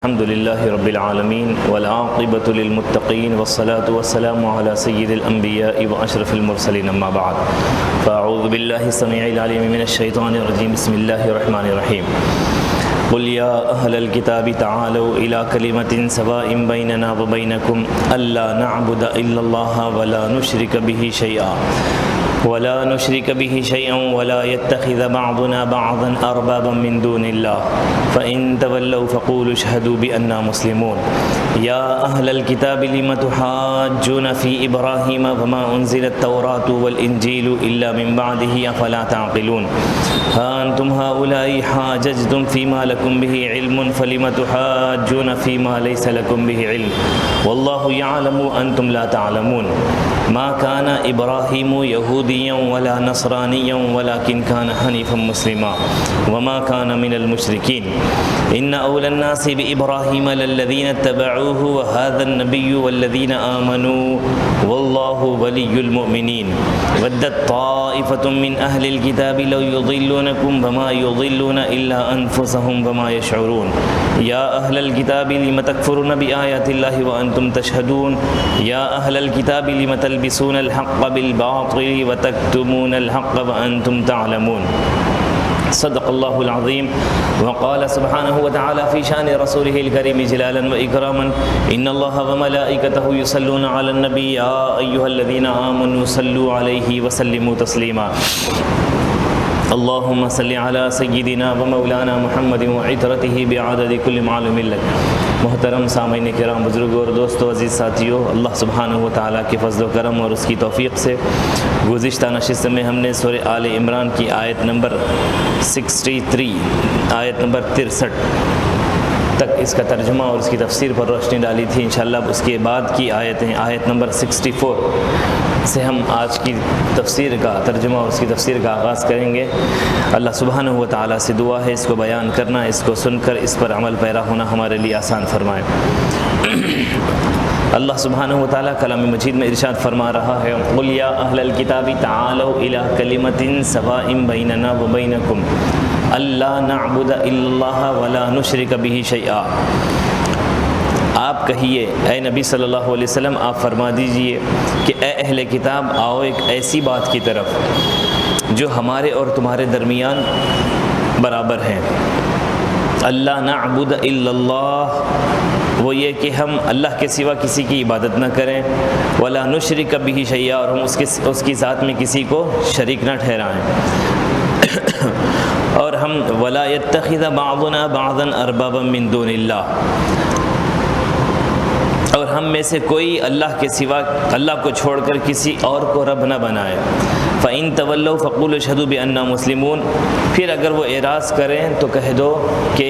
الحمد لله رب العالمين والعاقبة للمتقين والصلاة والسلام على سيد الأنبياء وأشرف المرسلين أما بعد فأعوذ بالله السميع العليم من الشيطان الرجيم بسم الله الرحمن الرحيم قل يا أهل الكتاب تعالوا إلى كلمة سواء بيننا وبينكم ألا نعبد إلا الله ولا نشرك به شيئا ولا يتخذ بعضنا بعضا أربابا من دون الله فإن تولوا فقولوا اشهدوا بأننا مسلمون يا أهل الكتاب لم تحاجون في إبراهيم وما أنزل التوراة والإنجيل إلا من بعده أفلا تعقلون ها أنتم هؤلاء حاججتم فيما لكم به علم فلم تحاجون فيما ليس لكم به علم والله يعلم وأنتم لا تعلمون ما كان إبراهيم يهوديا ولا نصرانيا ولكن كان حنيفا مسلما وما كان من المشركين إن أولى الناس بإبراهيم للذين اتبعوه وهذا النبي والذين آمنوا والله ولي المؤمنين ودت طائفة من أهل الكتاب لو يضلونكم وما يضلون إلا أنفسهم وما يشعرون يا أهل الكتاب لم تكفرون بآيات الله وأنتم تشهدون يا أهل الكتاب لم تلبسون الحق بالباطل وتكتمون الحق وأنتم تعلمون صدق الله العظيم وقال سبحانه وتعالى في شان رسوله الكريم جلالا وإكراما إن الله وملائكته يصلون على النبي يا أيها الذين آمنوا صلوا عليه وسلموا تسليما اللهم صل على سيدنا ومولانا محمد وعترته بعدد كل معلوم لك محترم سامعین کرام، بزرگوں اور دوستوں، عزیز ساتھیوں، اللہ سبحانہ و تعالیٰ کے فضل و کرم اور اس کی توفیق سے گزشتہ نشست میں ہم نے سورہ آل عمران کی آیت نمبر 63 آیت نمبر 63 تک اس کا ترجمہ اور اس کی تفسیر پر روشنی ڈالی تھی۔ انشاءاللہ اس کے بعد کی آیتیں آیت نمبر 64 سے ہم آج کی تفسیر کا ترجمہ اور اس کی تفسیر کا آغاز کریں گے۔ اللہ سبحانہ و تعالیٰ سے دعا ہے اس کو بیان کرنا، اس کو سن کر اس پر عمل پیرا ہونا ہمارے لیے آسان فرمائے۔ اللہ سبحانہ و تعالیٰ کلام مجید میں ارشاد فرما رہا ہے قل یا اہل الکتاب تعالوا الی کلمۃ سواء بیننا وبینکم الا نعبد الا اللہ ولا نشرک بہ شیئا۔ آپ کہیے اے نبی صلی اللہ علیہ وسلم، آپ فرما دیجئے کہ اے اہل کتاب، آؤ ایک ایسی بات کی طرف جو ہمارے اور تمہارے درمیان برابر ہیں۔ اللہ نعبد الا اللہ، وہ یہ کہ ہم اللہ کے سوا کسی کی عبادت نہ کریں، ولا نشرک بہ شیئا، اور ہم اس کی ذات میں کسی کو شریک نہ ٹھہرائیں، اور ہم ولا یتخذ بعضنا بعضا اربابا من دون اللہ، اور ہم میں سے کوئی اللہ کے سوا اللہ کو چھوڑ کر کسی اور کو رب نہ بنائے۔ فَإِن تَوَلَّوْا فَقُولُوا اشْهَدُوا بِأَنَّا مُسْلِمُونَ، پھر اگر وہ اعراض کریں تو کہہ دو کہ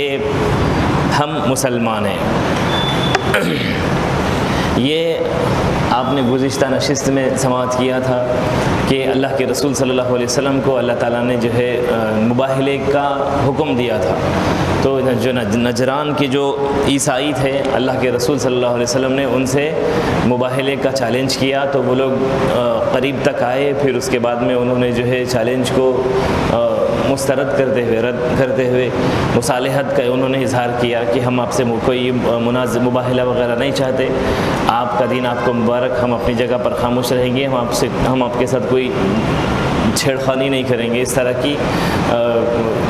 ہم مسلمان ہیں۔ یہ آپ نے گزشتہ نشست میں سماعت کیا تھا کہ اللہ کے رسول صلی اللہ علیہ وسلم کو اللہ تعالیٰ نے جو ہے مباہلے کا حکم دیا تھا۔ تو جو نجران کے جو عیسائی تھے، اللہ کے رسول صلی اللہ علیہ وسلم نے ان سے مباہلے کا چیلنج کیا، تو وہ لوگ قریب تک آئے، پھر اس کے بعد میں انہوں نے جو ہے چیلنج کو مسترد کرتے ہوئے رد کرتے ہوئے مصالحت کا انہوں نے اظہار کیا کہ ہم آپ سے کوئی مباہلہ وغیرہ نہیں چاہتے، آپ کا دین آپ کو مبارک، ہم اپنی جگہ پر خاموش رہیں گے، ہم آپ کے ساتھ کوئی چھیڑخانی نہیں کریں گے۔ اس طرح کی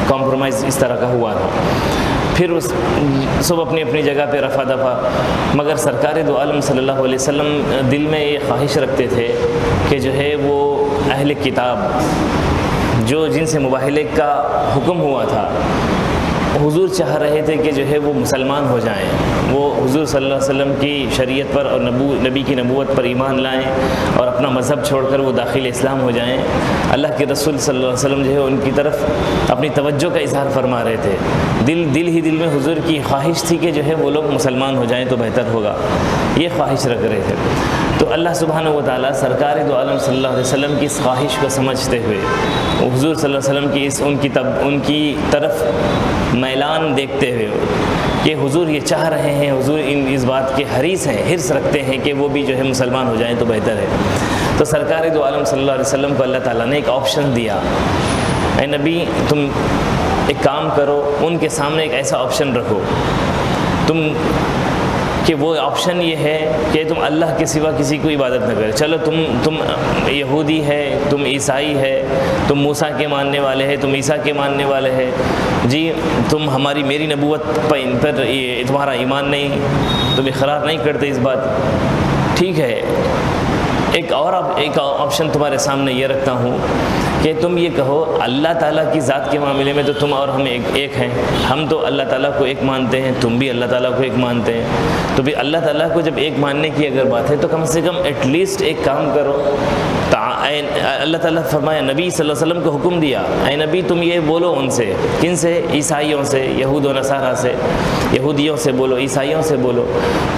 کمپرومائز اس طرح کا ہوا تھا۔ پھر سب اپنی اپنی جگہ پہ رفع دفع، مگر سرکار دو عالم صلی اللہ علیہ وسلم دل میں یہ خواہش رکھتے تھے کہ جو ہے وہ اہل کتاب جن سے مباہلے کا حکم ہوا تھا، حضور چاہ رہے تھے کہ جو ہے وہ مسلمان ہو جائیں، وہ حضور صلی اللہ علیہ وسلم کی شریعت پر اور نبی کی نبوت پر ایمان لائیں اور اپنا مذہب چھوڑ کر وہ داخل اسلام ہو جائیں۔ اللہ کے رسول صلی اللہ علیہ وسلم جو ہے ان کی طرف اپنی توجہ کا اظہار فرما رہے تھے، دل میں حضور کی خواہش تھی کہ جو ہے وہ لوگ مسلمان ہو جائیں تو بہتر ہوگا، یہ خواہش رکھ رہے تھے۔ تو اللہ سبحانہ و تعالیٰ سرکار دو عالم صلی اللہ علیہ وسلم کی اس خواہش کو سمجھتے ہوئے، حضور صلی اللہ علیہ وسلم کی ان کی طرف میلان دیکھتے ہوئے کہ حضور یہ چاہ رہے ہیں، حضور اس بات کے حریص ہیں، حرص رکھتے ہیں کہ وہ بھی جو ہے مسلمان ہو جائیں تو بہتر ہے، تو سرکار دو عالم صلی اللہ علیہ وسلم کو اللہ تعالیٰ نے ایک آپشن دیا، اے نبی تم ایک کام کرو، ان کے سامنے ایک ایسا آپشن رکھو تم کہ وہ آپشن یہ ہے کہ تم اللہ کے سوا کسی کو عبادت نہ کرے. چلو تم یہودی ہے، تم عیسائی ہے، تم موسیٰ کے ماننے والے ہیں، تم عیسیٰ کے ماننے والے ہیں، جی تم میری نبوت پر تمہارا ایمان نہیں، تم اقرار نہیں کرتے اس بات. ٹھیک ہے، ایک آپشن تمہارے سامنے یہ رکھتا ہوں کہ تم یہ کہو اللہ تعالیٰ کی ذات کے معاملے میں تو تم اور ہم ایک ہیں. ہم تو اللہ تعالیٰ کو ایک مانتے ہیں، تم بھی اللہ تعالیٰ کو ایک مانتے ہیں. تو بھی اللہ تعالیٰ کو جب ایک ماننے کی اگر بات ہے تو کم سے کم ایٹ لیسٹ ایک کام کرو. اللہ تعالیٰ فرمایا، نبی صلی اللہ علیہ وسلم کو حکم دیا، اے نبی تم یہ بولو ان سے. کن سے؟ عیسائیوں سے، یہود و نصارہ سے، یہودیوں سے بولو، عیسائیوں سے بولو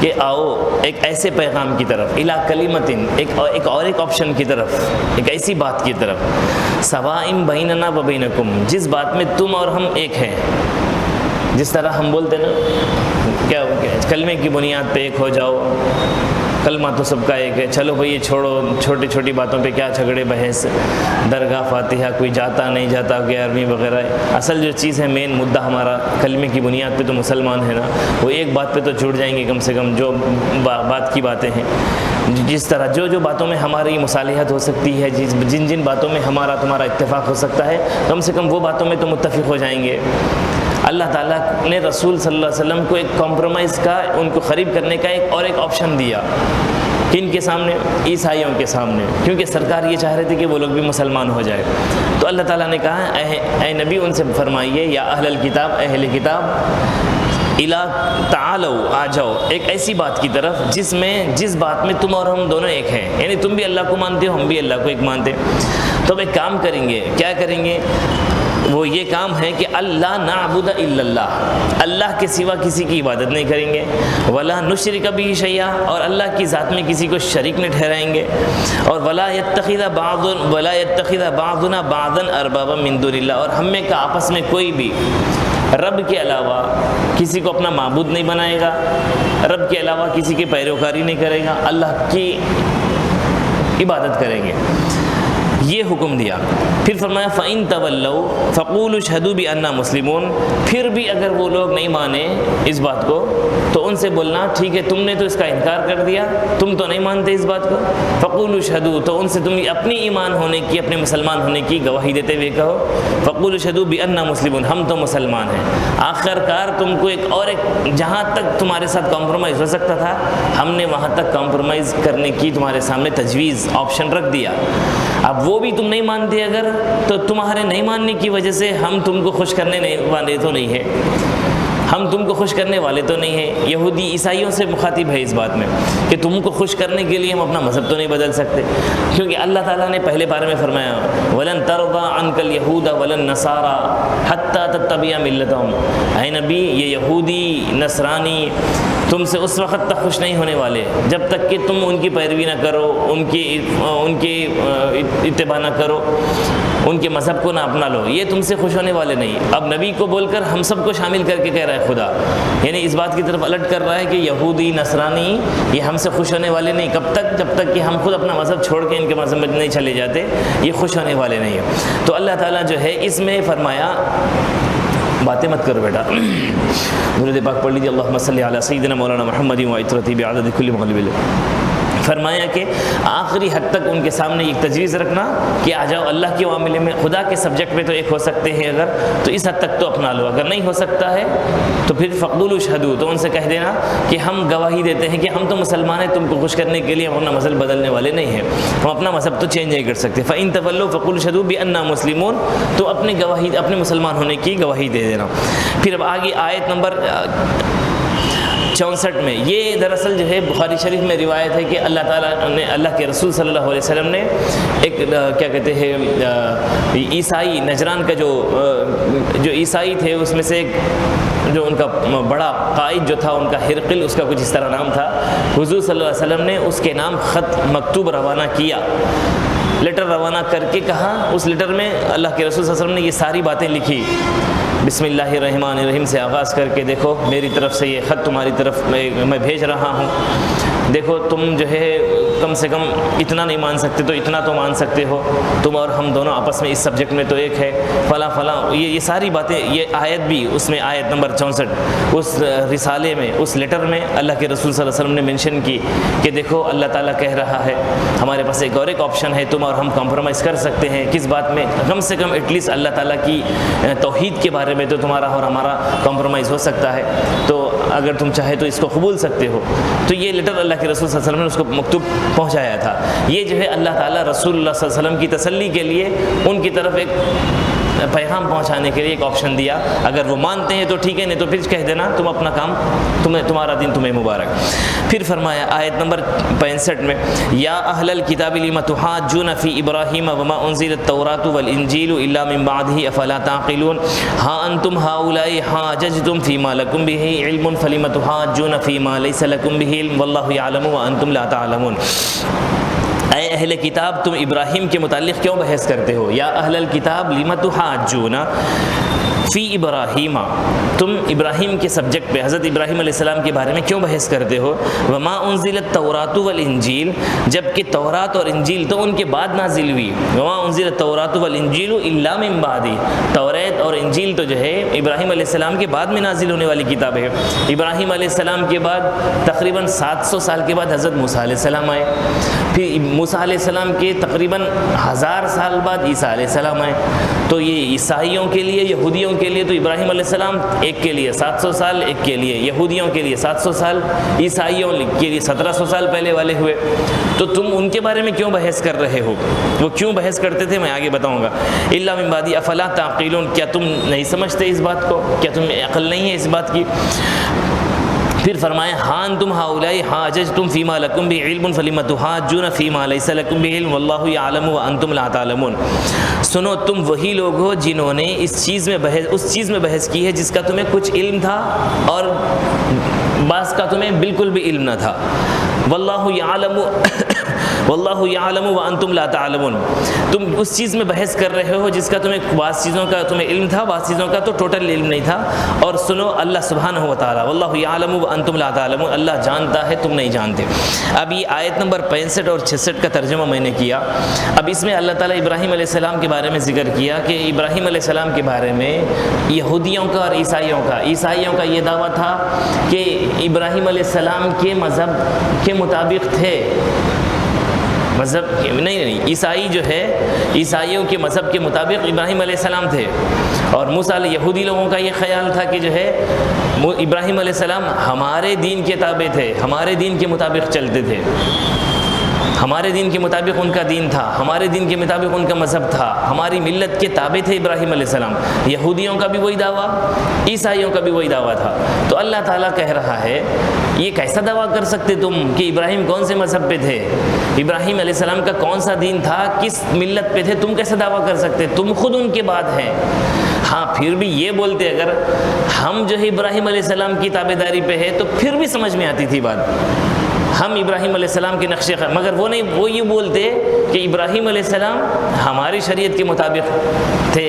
کہ آؤ ایک ایسے پیغام کی طرف، الی کلمتن، ایک آپشن کی طرف، ایک ایسی بات کی طرف، سواء بیننا و بینکم، جس بات میں تم اور ہم ایک ہیں. جس طرح ہم بولتے نا کیا کلمے کی بنیاد پہ ایک ہو جاؤ، کلمہ تو سب کا ایک ہے، چلو بھئی یہ چھوڑو، چھوٹی چھوٹی باتوں پہ کیا جھگڑے بحث، درگاہ فاتحہ کوئی جاتا نہیں جاتا، 11ویں وغیرہ. اصل جو چیز ہے، مین مدعا ہمارا کلمے کی بنیاد پہ تو مسلمان ہے نا، وہ ایک بات پہ تو جڑ جائیں گے کم سے کم، جو بات کی باتیں ہیں، جس طرح جو باتوں میں ہماری مصالحت ہو سکتی ہے، جن باتوں میں ہمارا تمہارا اتفاق ہو سکتا ہے، کم سے کم وہ باتوں میں تو متفق ہو جائیں گے. اللہ تعالیٰ نے رسول صلی اللہ علیہ وسلم کو ایک کمپرومائز کا، ان کو قریب کرنے کا ایک آپشن دیا. کن کے سامنے؟ عیسائیوں کے سامنے، کیونکہ سرکار یہ چاہ رہے تھے کہ وہ لوگ بھی مسلمان ہو جائے. تو اللہ تعالیٰ نے کہا اے نبی ان سے فرمائیے، یا اہل الکتاب، اہل کتاب، الا تعالوا، آ جاؤ ایک ایسی بات کی طرف جس بات میں تم اور ہم دونوں ایک ہیں، یعنی تم بھی اللہ کو مانتے ہو، ہم بھی اللہ کو ایک مانتے. تو اب ایک کام کریں گے. کیا کریں گے؟ وہ یہ کام ہے کہ اللہ نعبد الا اللہ، اللہ کے سوا کسی کی عبادت نہیں کریں گے. ولا نشرک بہ شیئا، اور اللہ کی ذات میں کسی کو شریک نہیں ٹھہرائیں گے. اور ولا یتخذ بعضنا بعضا اربابا من دون اللہ، اور ہم میں کا آپس میں کوئی بھی رب کے علاوہ کسی کو اپنا معبود نہیں بنائے گا، رب کے علاوہ کسی کی پیروکاری نہیں کرے گا، اللہ کی عبادت کریں گے. یہ حکم دیا. پھر فرمایا فَإِن تَوَلَّوْا فَقُولُوا اشْهَدُوا بِأَنَّا مُسْلِمُونَ، پھر بھی اگر وہ لوگ نہیں مانے اس بات کو تو ان سے بولنا ٹھیک ہے تم نے تو اس کا انکار کر دیا، تم تو نہیں مانتے اس بات کو. فَقُولُوا اشْهَدُوا، تو ان سے تم اپنی ایمان ہونے کی، اپنے مسلمان ہونے کی گواہی دیتے ہوئے کہو فَقُولُوا اشْهَدُوا بِأَنَّا مُسْلِمُونَ، ہم تو مسلمان ہیں. آخر کار تم کو ایک جہاں تک تمہارے ساتھ کمپرومائز ہو سکتا تھا، ہم نے وہاں تک کمپرومائز کرنے کی تمہارے سامنے تجویز، آپشن رکھ دیا. اب وہ بھی تم نہیں مانتے اگر، تو تمہارے نہیں ماننے کی وجہ سے ہم تم کو خوش کرنے والے تو نہیں ہیں، ہم تم کو خوش کرنے والے تو نہیں ہیں. یہودی عیسائیوں سے مخاطب ہے اس بات میں کہ تم کو خوش کرنے کے لیے ہم اپنا مذہب تو نہیں بدل سکتے، کیونکہ اللہ تعالیٰ نے پہلے بارے میں فرمایا وَلَن تَرْضَىٰ عَنْكَ الْيَهُودَ وَلَا النَّصَارَىٰ حَتَّىٰ تَتَّبِعَ مِلَّتَهُمْ. اے نبی یہ یہودی نصرانی تم سے اس وقت تک خوش نہیں ہونے والے جب تک کہ تم ان کی پیروی نہ کرو، ان کی اتباع نہ کرو، ان کے مذہب کو نہ اپنا لو. یہ تم سے خوش ہونے والے نہیں. اب نبی کو بول کر ہم سب کو شامل کر کے کہہ رہا ہے خدا، یعنی اس بات کی طرف الٹ کر رہا ہے کہ یہودی نصرانی یہ ہم سے خوش ہونے والے نہیں. کب تک؟ جب تک کہ ہم خود اپنا مذہب چھوڑ کے ان کے مذہب میں نہیں چلے جاتے، یہ خوش ہونے والے نہیں ہیں. تو اللہ تعالیٰ جو ہے اس میں فرمایا باتیں مت کرو بیٹا، درود پاک پڑھ لیجیے اللہم صلی علی سیدنا مولانا محمد و عطرتی بعدد کل مغلب. فرمایا کہ آخری حد تک ان کے سامنے ایک تجویز رکھنا کہ آ جاؤ اللہ کے معاملے میں، خدا کے سبجیکٹ میں تو ایک ہو سکتے ہیں اگر، تو اس حد تک تو اپنا لو. اگر نہیں ہو سکتا ہے تو پھر فقولوا اشہدوا، تو ان سے کہہ دینا کہ ہم گواہی دیتے ہیں کہ ہم تو مسلمان ہیں، تم کو خوش کرنے کے لیے ہم اپنا مذہب بدلنے والے نہیں ہیں، ہم اپنا مذہب تو چینج نہیں کر سکتے. فَإِن تَوَلَّوْا فَقُولُوا اشْهَدُوا بِأَنَّا مُسْلِمُونَ، تو اپنی گواہی، اپنے مسلمان ہونے کی گواہی دے دینا. پھر اب آگے آیت نمبر 64 میں یہ دراصل جو ہے بخاری شریف میں روایت ہے کہ اللہ تعالیٰ نے، اللہ کے رسول صلی اللہ علیہ وسلم نے ایک کیا کہتے ہیں عیسائی نجران کا جو عیسائی تھے اس میں سے ایک جو ان کا بڑا قائد جو تھا ان کا ہرقل، اس کا کچھ اس طرح نام تھا. حضور صلی اللہ علیہ وسلم نے اس کے نام خط مکتوب روانہ کیا، لیٹر روانہ کر کے کہا، اس لیٹر میں اللہ کے رسول صلی اللہ علیہ وسلم نے یہ ساری باتیں لکھی، بسم اللہ الرحمن الرحیم سے آغاز کر کے دیکھو میری طرف سے یہ خط تمہاری طرف میں بھیج رہا ہوں. دیکھو تم جو ہے کم سے کم اتنا نہیں مان سکتے تو اتنا تو مان سکتے ہو، تم اور ہم دونوں آپس میں اس سبجیکٹ میں تو ایک ہے، فلاں فلاں، یہ ساری باتیں، یہ آیت بھی اس میں آیت نمبر 64 اس رسالے میں، اس لیٹر میں اللہ کے رسول صلی اللہ علیہ وسلم نے مینشن کی کہ دیکھو اللہ تعالیٰ کہہ رہا ہے ہمارے پاس ایک اور ایک آپشن ہے، تم اور ہم کمپرومائز کر سکتے ہیں کس بات میں، کم سے کم ایٹ لیسٹ اللہ تعالیٰ کی توحید کے بارے میں تو تمہارا اور ہمارا کمپرومائز ہو سکتا ہے، تو اگر تم چاہے تو اس کو قبول سکتے ہو۔ تو یہ لیٹر اللہ کے رسول صلی اللہ علیہ وسلم نے اس کو مکتوب پہنچایا تھا۔ یہ جو ہے اللہ تعالیٰ رسول اللہ صلی اللہ علیہ وسلم کی تسلی کے لیے ان کی طرف ایک پیغام پہنچانے کے لیے ایک آپشن دیا، اگر وہ مانتے ہیں تو ٹھیک ہے، نہیں تو پھر کہہ دینا تم اپنا کام، تمہارا دین تمہیں مبارک۔ پھر فرمایا آیت نمبر 65 میں، یا اہل الکتاب لم تحاجون فی ابراہیم وما انزلت التوراۃ والانجیل الا من بعدہ افلا تعقلون ہا انتم ہؤلاء حاججتم فیما لکم بہ علم فلم تحاجون فیما لیس لکم بہ علم واللہ یعلم وانتم لا تعلمون۔ اے اہل کتاب تم ابراہیم کے متعلق کیوں بحث کرتے ہو؟ یا اہل الکتاب لم تحاجون فی ابراہیم، تم ابراہیم کے سبجیکٹ پہ، حضرت ابراہیم علیہ السلام کے بارے میں کیوں بحث کرتے ہو؟ وما انزلت التوراۃ والانجیل، جبکہ تورات اور انجیل تو ان کے بعد نازل ہوئی، وما انزلت التوراۃ والانجیل الا من بعد، توریت اور انجیل تو جو ہے ابراہیم علیہ السلام کے بعد میں نازل ہونے والی کتاب ہے۔ ابراہیم علیہ السلام کے بعد تقریباً 700 سال کے بعد حضرت موسیٰ علیہ السلام آئے، پھر موسیٰ علیہ السلام کے تقریباً 1000 سال بعد عیسیٰ علیہ السلام آئے۔ تو یہ عیسائیوں کے لیے، یہودیوں کے لیے تو ابراہیم علیہ السلام ایک کے لیے 700 سال، ایک کے لیے یہودیوں کے لیے 700 سال، عیسائیوں کے لیے 1700 سال پہلے والے ہوئے۔ تو تم ان کے بارے میں کیوں بحث کر رہے ہو؟ وہ کیوں بحث کرتے تھے میں آگے بتاؤں گا۔ الا من بعد افلا تعقلون، کیا تم نہیں سمجھتے اس بات کو؟ کیا تمہیں عقل نہیں ہے اس بات کی؟ پھر فرمایا ہاں انتم ہؤلاء حاججتم فیما لکم بہ علم فلم تحاجون فیما لیس لکم بہ علم واللہ یعلم وانتم لا تعلمون۔ سنو تم وہی لوگ ہو جنہوں نے اس چیز میں بحث کی ہے جس کا تمہیں کچھ علم تھا اور بعض کا تمہیں بالکل بھی علم نہ تھا۔ واللہ یعلم واللہ یعلم وانتم لا تعلمون، تم اس چیز میں بحث کر رہے ہو جس کا تمہیں بعض چیزوں کا تمہیں علم تھا، بعض چیزوں کا تو ٹوٹل علم نہیں تھا۔ اور سنو اللہ سبحانہ و تعالیٰ، واللہ یعلم وانتم لا تعلمون، اللہ جانتا ہے تم نہیں جانتے۔ اب یہ آیت نمبر 65 اور 66 کا ترجمہ میں نے کیا۔ اب اس میں اللہ تعالیٰ ابراہیم علیہ السلام کے بارے میں ذکر کیا کہ ابراہیم علیہ السلام کے بارے میں یہودیوں کا اور عیسائیوں کا یہ دعویٰ تھا کہ ابراہیم علیہ السلام کے مذہب کے مطابق تھے، مذہب نہیں عیسائی جو ہے، عیسائیوں کے مذہب کے مطابق ابراہیم علیہ السلام تھے، اور موسیٰ علیہ یہودی لوگوں کا یہ خیال تھا کہ جو ہے ابراہیم علیہ السلام ہمارے دین کے تابع تھے، ہمارے دین کے مطابق چلتے تھے، ہمارے دین کے مطابق ان کا دین تھا، ہمارے دین کے مطابق ان کا مذہب تھا، ہماری ملت کے تابع تھے ابراہیم علیہ السلام۔ یہودیوں کا بھی وہی دعویٰ، عیسائیوں کا بھی وہی دعویٰ تھا۔ تو اللہ تعالیٰ کہہ رہا ہے یہ کیسا دعویٰ کر سکتے تم کہ ابراہیم کون سے مذہب پہ تھے، ابراہیم علیہ السلام کا کون سا دین تھا، کس ملت پہ تھے، تم کیسا دعویٰ کر سکتے، تم خود ان کے بعد ہیں۔ ہاں پھر بھی یہ بولتے اگر ہم جو ہے ابراہیم علیہ السلام کی تابع داری پہ ہے تو پھر بھی سمجھ میں آتی تھی بات، ہم ابراہیم علیہ السلام کے نقش قدم، مگر وہ یہ بولتے کہ ابراہیم علیہ السلام ہماری شریعت کے مطابق تھے،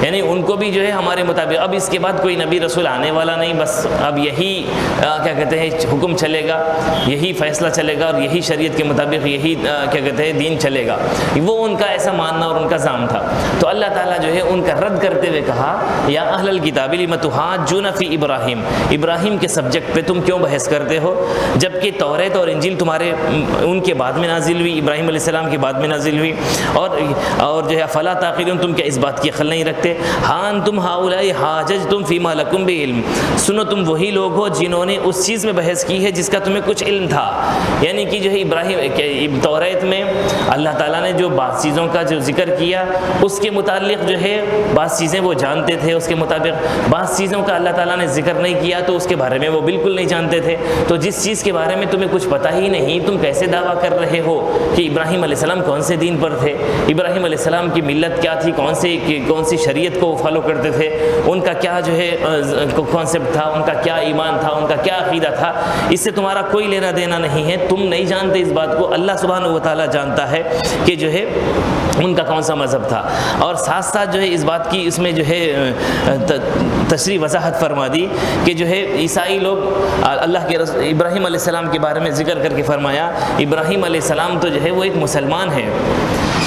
یعنی ان کو بھی جو ہے ہمارے مطابق، اب اس کے بعد کوئی نبی رسول آنے والا نہیں، بس اب یہی کیا کہتے ہیں حکم چلے گا، یہی فیصلہ چلے گا اور یہی شریعت کے مطابق یہی کیا کہتے ہیں دین چلے گا، وہ ان کا ایسا ماننا اور ان کا زعم تھا۔ تو اللہ تعالیٰ جو ہے ان کا رد کرتے ہوئے کہا یا اہل الکتاب لم تحاجون فی ابراہیم، ابراہیم کے سبجیکٹ پہ تم کیوں بحث کرتے ہو جبکہ توریت اور انجیل تمہارے ان کے بعد میں نازل ہوئی، ابراہیم علیہ السلام کے بعد میں نازل ہوئی، اور جو ہے فلا تعقلون، تم کیا اس بات کی عقل نہیں رکھتے؟ ہاں انتم ہؤلاء حاججتم فیما لکم بعلم، سنو تم وہی لوگ ہو جنہوں نے اس چیز میں بحث کی ہے جس کا تمہیں کچھ علم تھا، یعنی کہ جو ہے ابراہیم توریت میں اللہ تعالیٰ نے جو بعض چیزوں کا جو ذکر کیا اس کے متعلق جو ہے بعض چیزیں وہ جانتے تھے، اس کے مطابق بعض چیزوں کا اللہ تعالیٰ نے ذکر نہیں کیا تو اس کے بارے میں وہ بالکل نہیں جانتے تھے۔ تو جس چیز کے بارے میں تمہیں کچھ پتہ ہی نہیں، تم کیسے دعویٰ کر رہے ہو کہ ابراہیم علیہ السلام کون سے دین پر تھے، ابراہیم علیہ السلام کی ملت کیا تھی، کون سی شریعت کو فالو کرتے تھے، ان کا کیا جو ہے کانسیپٹ تھا، ان کا کیا ایمان تھا، ان کا کیا عقیدہ تھا، اس سے تمہارا کوئی لینا دینا نہیں ہے، تم نہیں جانتے اس بات کو، اللہ سبحانہ و تعالیٰ جانتا ہے کہ جو ہے ان کا کون سا مذہب تھا۔ اور ساتھ ساتھ جو ہے اس بات کی اس میں جو ہے تشریح وضاحت فرما دی کہ جو ہے عیسائی لوگ اللہ کے رسول ابراہیم علیہ السلام کے بارے میں ذکر کر کے فرمایا ابراہیم علیہ السلام تو جو ہے وہ ایک مسلمان ہے،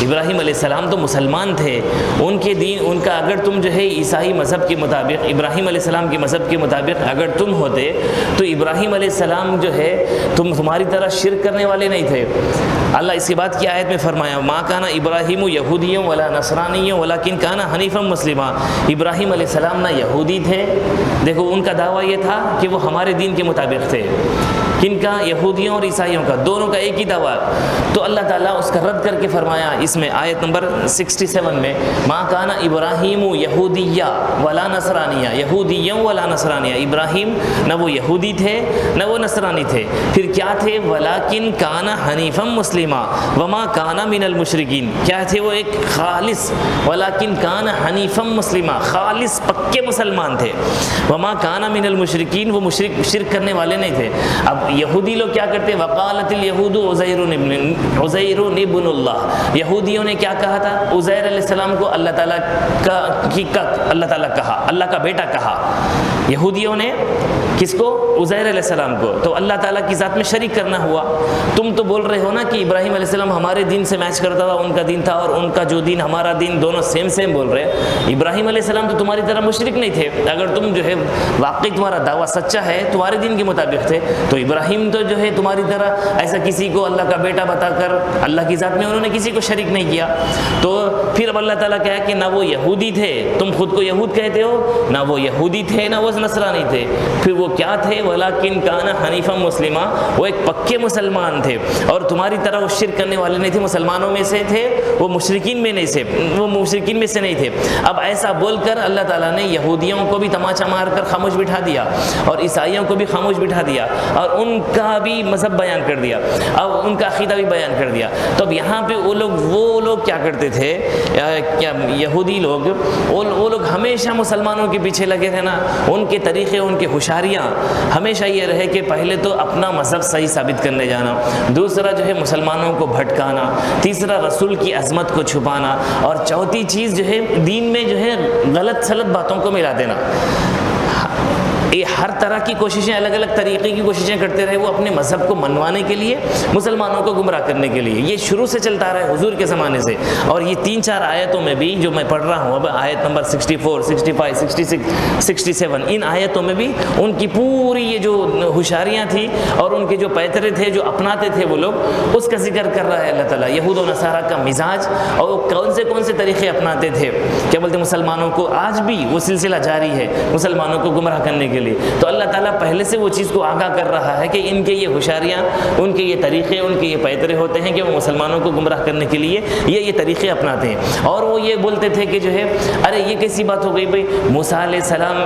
ابراہیم علیہ السلام تو مسلمان تھے، ان کے دین ان کا اگر تم جو ہے عیسائی مذہب کے مطابق ابراہیم علیہ السلام کے مذہب کے مطابق اگر تم ہوتے تو ابراہیم علیہ السلام جو ہے تمہاری طرح شرک کرنے والے نہیں تھے۔ اللہ اس کے بعد کی آیت میں فرمایا ما کان ابراہیم یہودی ولا نصرانی ولکن کان حنیفا مسلما، ابراہیم علیہ السلام نہ یہودی تھے، دیکھو ان کا دعویٰ یہ تھا کہ وہ ہمارے دین کے مطابق تھے، کن کا؟ یہودیوں اور عیسائیوں کا، دونوں کا ایک ہی دعویٰ۔ تو اللہ تعالیٰ اس کا رد کر کے فرمایا اس میں آیت نمبر 67 میں ما کان ابراہیم یہودیہ ولا نصرانیہ، یہودیہ ولا نصرانیہ، ابراہیم نہ وہ یہودی تھے نہ وہ نصرانی تھے، پھر کیا تھے؟ ولیکن کان حنیفا مسلما وما کان من المشرکین، کیا تھے وہ؟ ایک خالص، ولیکن کان حنیفا مسلما، خالص پکے مسلمان تھے، وما کان من المشرکین، وہ شرک کرنے والے نہیں تھے۔ اب یہودی لوگ کیا کرتے؟ وقالت الیہود عزیر ابن اللہ، یہودیوں نے کیا کہا تھا؟ عزیر علیہ السلام کو اللہ تعالیٰ کہا، اللہ کا بیٹا کہا۔ یہودیوں نے کس کو؟ عزیر علیہ السلام کو، تو اللہ تعالیٰ کی ذات میں شریک کرنا ہوا۔ تم تو بول رہے ہو نا کہ ابراہیم علیہ السلام ہمارے دین سے میچ کرتا ہوا، ان کا دین تھا اور ان کا جو دین ہمارا دین، دونوں سیم بول رہے ہیں۔ ابراہیم علیہ السلام تو تمہاری طرح مشرک نہیں تھے، اگر تم جو ہے واقعی تمہارا دعویٰ سچا ہے تمہارے دین کے مطابق تھے تو ابراہیم تو جو ہے تمہاری طرح ایسا کسی کو اللہ کا بیٹا بتا کر اللہ کی ذات میں انہوں نے کسی کو شریک نہیں کیا۔ تو پھر اب اللہ تعالیٰ کہا کہ نہ وہ یہودی تھے، تم خود کو یہود کہتے ہو، نہ وہ یہودی تھے نہ وہ نصرانی تھے، پھر وہ کیا تھے؟ ولیکن کان حنیفا مسلما، وہ ایک پکے مسلمان تھے اور تمہاری طرح وہ شرک کرنے والے نہیں تھے، مسلمانوں میں سے تھے، وہ مشرکین میں نہیں تھے، وہ مشرکین میں سے نہیں تھے۔ اب ایسا بول کر اللہ تعالیٰ نے یہودیوں کو بھی تماچا مار کر خاموش بٹھا دیا اور عیسائیوں کو بھی خاموش بٹھا دیا اور ان کا بھی مذہب بیان کر دیا، اب ان کا عقیدہ بھی بیان کر دیا۔ تو اب یہاں پہ وہ لوگ کیا کرتے تھے؟ کیا یہودی لوگ، وہ لوگ ہمیشہ مسلمانوں کے پیچھے لگے تھے نا، ان کے طریقے، ان کے ہوشیاریاں ہمیشہ یہ رہے کہ پہلے تو اپنا مذہب صحیح ثابت کرنے جانا، دوسرا جو ہے مسلمانوں کو بھٹکانا، تیسرا رسول کی عظمت کو چھپانا، اور چوتھی چیز جو ہے دین میں جو ہے غلط سلط باتوں کو ملا دینا۔ یہ ہر طرح کی کوششیں، الگ الگ طریقے کی کوششیں کرتے رہے وہ اپنے مذہب کو منوانے کے لیے، مسلمانوں کو گمراہ کرنے کے لیے۔ یہ شروع سے چلتا رہا ہے حضور کے زمانے سے، اور یہ 3-4 آیتوں میں بھی جو میں پڑھ رہا ہوں اب، آیت نمبر 64، 65، 66، 67، ان آیتوں میں بھی ان کی پوری یہ جو ہوشیاریاں تھیں اور ان کے جو پیترے تھے جو اپناتے تھے وہ لوگ، اس کا ذکر کر رہا ہے اللہ تعالیٰ، یہود و نصارہ کا مزاج اور وہ کون سے طریقے اپناتے تھے، کیا بولتے مسلمانوں کو، آج بھی وہ سلسلہ جاری ہے مسلمانوں کو گمراہ کرنے کے لیے۔ تو اللہ تعالیٰ پہلے سے وہ چیز کو آگاہ کر رہا ہے کہ ان کے یہ ہوشیاریاں، ان کے یہ طریقے، ان کے یہ پیترے ہوتے ہیں کہ وہ مسلمانوں کو گمراہ کرنے کے لیے یہ طریقے اپناتے ہیں۔ اور وہ یہ بولتے تھے کہ جو ہے ارے یہ کیسی بات ہو گئی بھائی، موسیٰ علیہ السلام،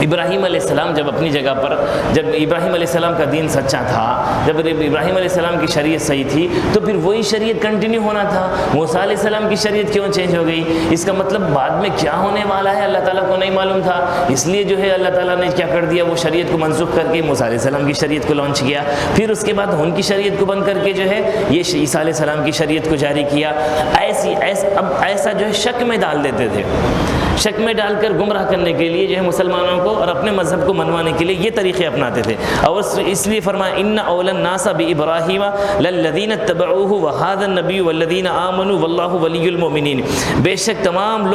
ابراہیم علیہ السلام جب اپنی جگہ پر، جب ابراہیم علیہ السلام کا دین سچا تھا، جب ابراہیم علیہ السلام کی شریعت صحیح تھی تو پھر وہی شریعت کنٹینیو ہونا تھا، موسیٰ علیہ السلام کی شریعت کیوں چینج ہو گئی؟ اس کا مطلب بعد میں کیا ہونے والا ہے اللہ تعالیٰ کو نہیں معلوم تھا، اس لیے جو ہے اللہ تعالیٰ نے کیا کر دیا، وہ شریعت کو منسوخ کر کے موسیٰ علیہ السلام کی شریعت کو لانچ کیا، پھر اس کے بعد ان کی شریعت کو بند کر کے جو ہے یہ عیسیٰ علیہ السلام کی شریعت کو جاری کیا۔ اب ایسا جو ہے شک میں ڈال دیتے تھے، شک میں ڈال کر گمراہ کرنے کے لیے جو ہے مسلمانوں کو اور اپنے مذہب کو منوانے کے لیے یہ طریقے اپناتے تھے۔ اور اس لیے فرمایا ان اول الناس بابراہیم للذین اتبعوه وهذا النبی والذین آمنوا واللہ ولی المؤمنین، بے شک تمام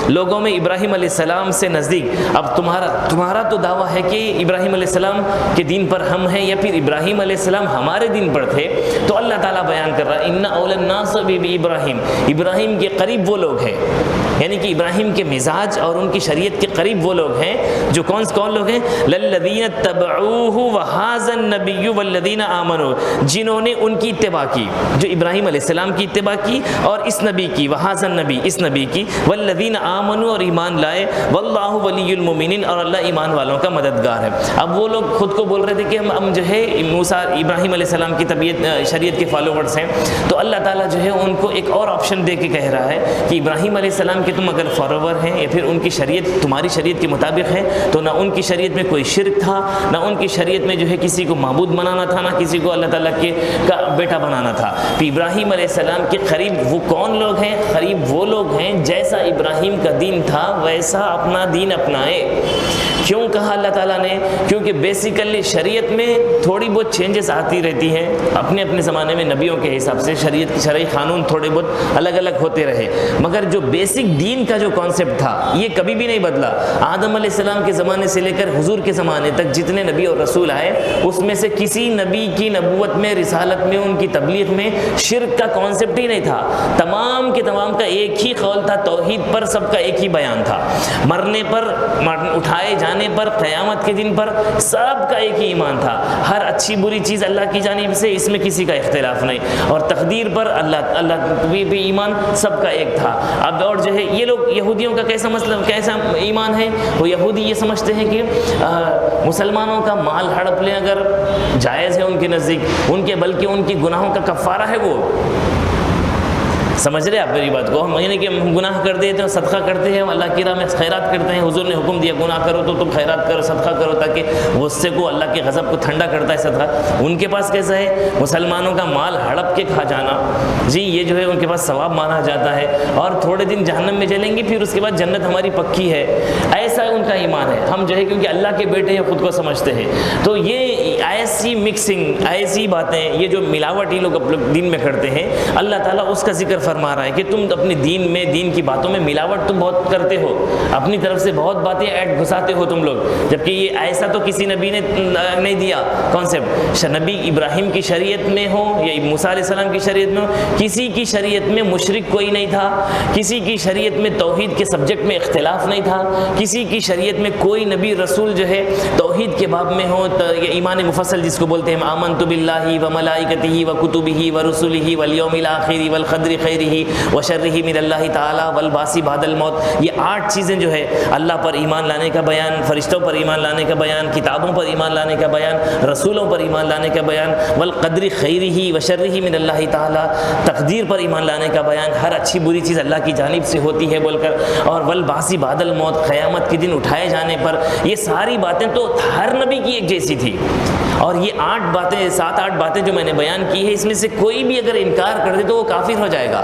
لوگوں میں ابراہیم علیہ السلام سے نزدیک۔ اب تمہارا تو دعویٰ ہے کہ ابراہیم علیہ السلام کے دین پر ہم ہیں یا پھر ابراہیم علیہ السلام ہمارے دین پر تھے، تو اللہ تعالیٰ بیان کر رہا ہے ان اول الناس بابراہیم، ابراہیم کے قریب وہ لوگ ہیں، یعنی کہ ابراہیم کے مزاج اور ان کی شریعت کے قریب وہ لوگ ہیں جو کون لوگ ہیں؟ للذین اتبعوه وهذا النبی والذین آمنوا، جنہوں نے ان کی اتباع کی، جو ابراہیم علیہ السلام کی اتباع کی اور اس نبی کی، وهذا النبی، اس نبی کی، والذین آمنوا، اور ایمان لائے، واللہ ولی المؤمنین، اور اللہ ایمان والوں کا مددگار ہے۔ اب وہ لوگ خود کو بول رہے تھے کہ ہم جو ہے موسیٰ ابراہیم علیہ السلام کی شریعت کے فالوورز ہیں، تو اللہ تعالیٰ جو ہے ان کو ایک اور آپشن دے کے کہہ رہا ہے کہ ابراہیم علیہ السلام کے کہ تم اگر فالوور ہیں یا پھر ان کی شریعت تمہاری شریعت کے مطابق ہے تو نہ ان کی شریعت میں کوئی شرک تھا، نہ ان کی شریعت میں جو ہے کسی کو معبود بنانا تھا، نہ کسی کو اللہ تعالیٰ کا بیٹا بنانا تھا۔ تو ابراہیم علیہ السلام کے قریب وہ کون لوگ ہیں؟ قریب وہ لوگ ہیں جیسا ابراہیم کا دین تھا ویسا اپنا دین اپنائے۔ کیوں کہا اللہ تعالیٰ نے؟ کیونکہ بیسیکلی شریعت میں تھوڑی بہت چینجز آتی رہتی ہیں، اپنے اپنے زمانے میں نبیوں کے حساب سے شریعت کی شرعی قانون تھوڑے بہت الگ الگ ہوتے رہے، مگر جو بیسک دین کا جو کانسیپٹ تھا یہ کبھی بھی نہیں بدلا۔ آدم علیہ السلام کے زمانے سے لے کر حضور کے زمانے تک جتنے نبی اور رسول آئے اس میں سے کسی نبی کی نبوت میں، رسالت میں، ان کی تبلیغ میں شرک کا کانسیپٹ ہی نہیں تھا۔ تمام کے تمام کا ایک ہی قول تھا، توحید پر سب کا ایک ہی بیان تھا۔ مرنے پر، اٹھائے جانے پر، قیامت کے دن پر سب کا ایک ہی ایمان تھا۔ ہر اچھی بری چیز اللہ کی جانب سے، اس میں کسی کا اختلاف نہیں، اور تقدیر پر اللہ بھی ایمان سب کا ایک تھا۔ اب اور جو ہے یہ لوگ یہودیوں کا کیسا ایمان ہے؟ وہ یہودی یہ سمجھتے ہیں کہ مسلمانوں کا مال ہڑپ لیں اگر جائز ہے ان کے نزدیک، ان کے بلکہ ان کی گناہوں کا کفارہ ہے وہ۔ سمجھ رہے آپ میری بات کو؟ ہم یعنی کہ ہم گناہ کر دیتے ہیں، صدقہ کرتے ہیں، اللہ کی راہ میں خیرات کرتے ہیں، حضور نے حکم دیا گناہ کرو تو تم خیرات کرو، صدقہ کرو، تاکہ غصے کو، اللہ کے غضب کو ٹھنڈا کرتا ہے صدقہ۔ ان کے پاس کیسا ہے؟ مسلمانوں کا مال ہڑپ کے کھا جانا، جی یہ جو ہے ان کے پاس ثواب مانا جاتا ہے، اور تھوڑے دن جہنم میں جلیں گے، پھر اس کے بعد جنت ہماری پکی ہے، ایسا ان کا ایمان ہے۔ ہم جو ہے کیونکہ اللہ کے بیٹے ہیں خود کو سمجھتے ہیں، تو یہ ایسی مکسنگ، ایسی باتیں، یہ جو ملاوٹ یہ لوگ دین میں کرتے ہیں، اللہ تعالیٰ اس کا ذکر فرما رہا ہے کہ تم اپنے دین میں، دین کی باتوں میں ملاوٹ تم بہت کرتے ہو، اپنی طرف سے بہت باتیں ایڈ گھساتے ہو تم لوگ، جبکہ یہ ایسا تو کسی نبی نے نہیں دیا کانسیپٹ۔ نبی ابراہیم کی شریعت میں ہو یا موسیٰ علیہ السلام کی شریعت میں ہو، کسی کی شریعت میں مشرک کوئی نہیں تھا، کسی کی شریعت میں توحید کے سبجیکٹ میں اختلاف نہیں تھا، کسی کی شریعت میں کوئی نبی رسول جو ہے توحید کے باب میں ہو، ایمان مفصل جس کو بولتے ہیں، آمنت باللہ وملائکتہ وکتبہ ورسلہ والیوم الآخر والقدر خیرہ وشرہ من اللہ تعالی والبعث بعد الموت، یہ 8 چیزیں جو ہے اللہ پر ایمان لانے کا بیان، فرشتوں پر ایمان لانے کا بیان، کتابوں پر ایمان لانے کا بیان، رسولوں پر ایمان لانے کا بیان، والقدر خیرہ وشرہ من اللہ تعالی، تقدیر پر ایمان لانے کا بیان، ہر اچھی بری چیز اللہ کی جانب سے ہوتی ہے بول کر، اور والبعث بعد الموت، قیامت کے دن اٹھائے جانے پر، یہ ساری باتیں تو ہر نبی کی ایک جیسی تھی۔ اور یہ 7-8 باتیں جو میں نے بیان کی ہے، اس میں سے کوئی بھی اگر انکار کر دے تو وہ کافر ہو جائے گا۔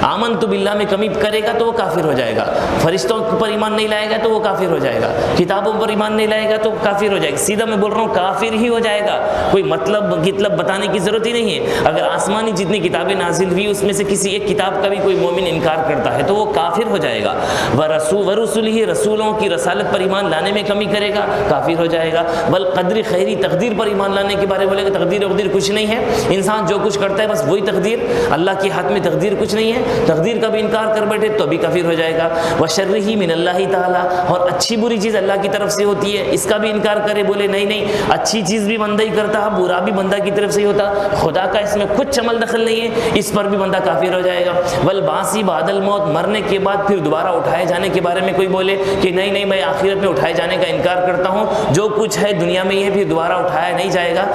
آمنت باللہ میں کمی کرے گا تو وہ کافر ہو جائے گا، فرشتوں پر ایمان نہیں لائے گا تو وہ کافر ہو جائے گا، کتابوں پر ایمان نہیں لائے گا تو کافر ہو جائے گا، سیدھا میں بول رہا ہوں کافر ہی ہو جائے گا، کوئی مطلب بتانے کی ضرورت ہی نہیں ہے۔ اگر آسمانی جتنی کتابیں نازل ہوئی اس میں سے کسی ایک کتاب کا بھی کوئی مومن انکار کرتا ہے تو وہ کافر ہو جائے گا۔ ورسولہ، رسولوں کی رسالت پر ایمان لانے میں کمی کرے گا کافر ہو جائے گا۔ والقدر خیری، تقدیر پر ایمان لانے کے بارے میں بولے گا تقدیر وقدیر کچھ نہیں ہے، انسان جو کچھ کرتا ہے بس وہی تقدیر، اللہ کے ہاتھ میں تقدیر کچھ نہیں ہے، تقدیر کا بھی انکار کر بیٹھے تو بھی کافر ہو جائے گا۔ وشرہ من اللہ تعالی، اور اچھی بری چیز اللہ کی طرف سے ہوتی ہے اس کا بھی انکار کرے، بولے نہیں اچھی چیز بھی بندہ ہی کرتا ہے، برا بھی بندہ کی طرف سے ہی ہوتا، خدا کا اس میں کچھ عمل دخل نہیں ہے، اس پر بھی بندہ کافر ہو جائے گا۔ والبعث بعد الموت، مرنے کے بعد پھر دوبارہ اٹھائے جانے کے بارے میں کوئی بولے کہ نہیں میں آخرت میں اٹھائے جانے کا انکار کرتا ہوں، جو کچھ ہے دنیا میں یہ پھر دوبارہ اٹھایا نہیں جائے گا،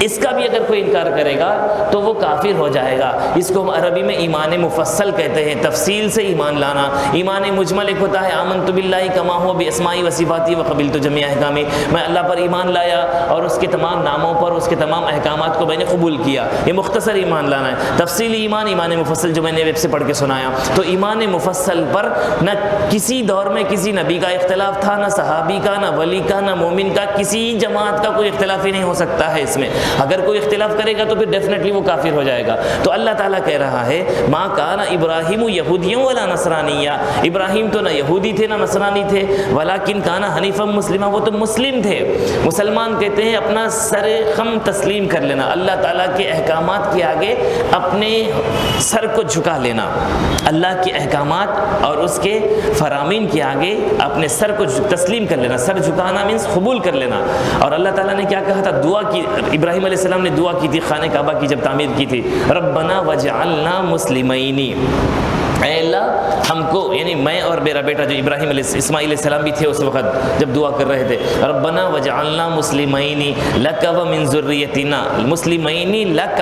اس کا بھی اگر کوئی انکار کرے گا تو وہ کافر ہو جائے گا۔ اس کو ہم عربی میں ایمان مفصل کہتے ہیں، تفصیل سے ایمان لانا۔ ایمان مجمل ایک ہوتا ہے آمنت باللہ کما ہوا باسمائی و صفاتی وقبلت جمیع احکامی، میں اللہ پر ایمان لایا اور اس کے تمام ناموں پر، اس کے تمام احکامات کو میں نے قبول کیا، یہ مختصر ایمان لانا ہے۔ تفصیلی ایمان مفصل جو میں نے ویب سے پڑھ کے سنایا، تو ایمان مفصل پر نہ کسی دور میں کسی نبی کا اختلاف تھا، نہ صحابی کا، نہ ولی کا، نہ مومن کا، کسی جماعت کا کوئی اختلاف ہی نہیں ہو سکتا ہے اس میں۔ اگر کوئی اختلاف کرے گا تو پھر ڈیفینیٹلی وہ کافر ہو جائے گا۔ تو اللہ تعالیٰ کہہ رہا ہے ما کان ابراہیم یہودیًا ولا نصرانیًا، ابراہیم تو نہ یہودی تھے نہ نصرانی تھے، ولکن کان حنیفا مسلما، وہ تو مسلم تھے۔ مسلمان کہتے ہیں اپنا سر خم تسلیم کر لینا، اللہ تعالیٰ کے احکامات کے آگے اپنے سر کو جھکا لینا، اللہ کے احکامات اور اس کے فرامین کے آگے اپنے سر کو تسلیم کر لینا، سر جھکانا مینس قبول کر لینا۔ اور اللہ تعالیٰ نے کیا کہا تھا؟ دعا کی، ابراہیم علیہ السلام نے دعا کی تھی خانہ کعبہ کی جب تعمیر کی تھی، ربنا وجعلنا مسلمین، اے اللہ ہم کو، یعنی میں اور میرا بیٹا جو ابراہیم اسماعیل علیہ السلام بھی تھے اس وقت جب دعا کر رہے تھے، ربنا وجعلنا مسلمین لک ومن ذریتنا مسلمین لک،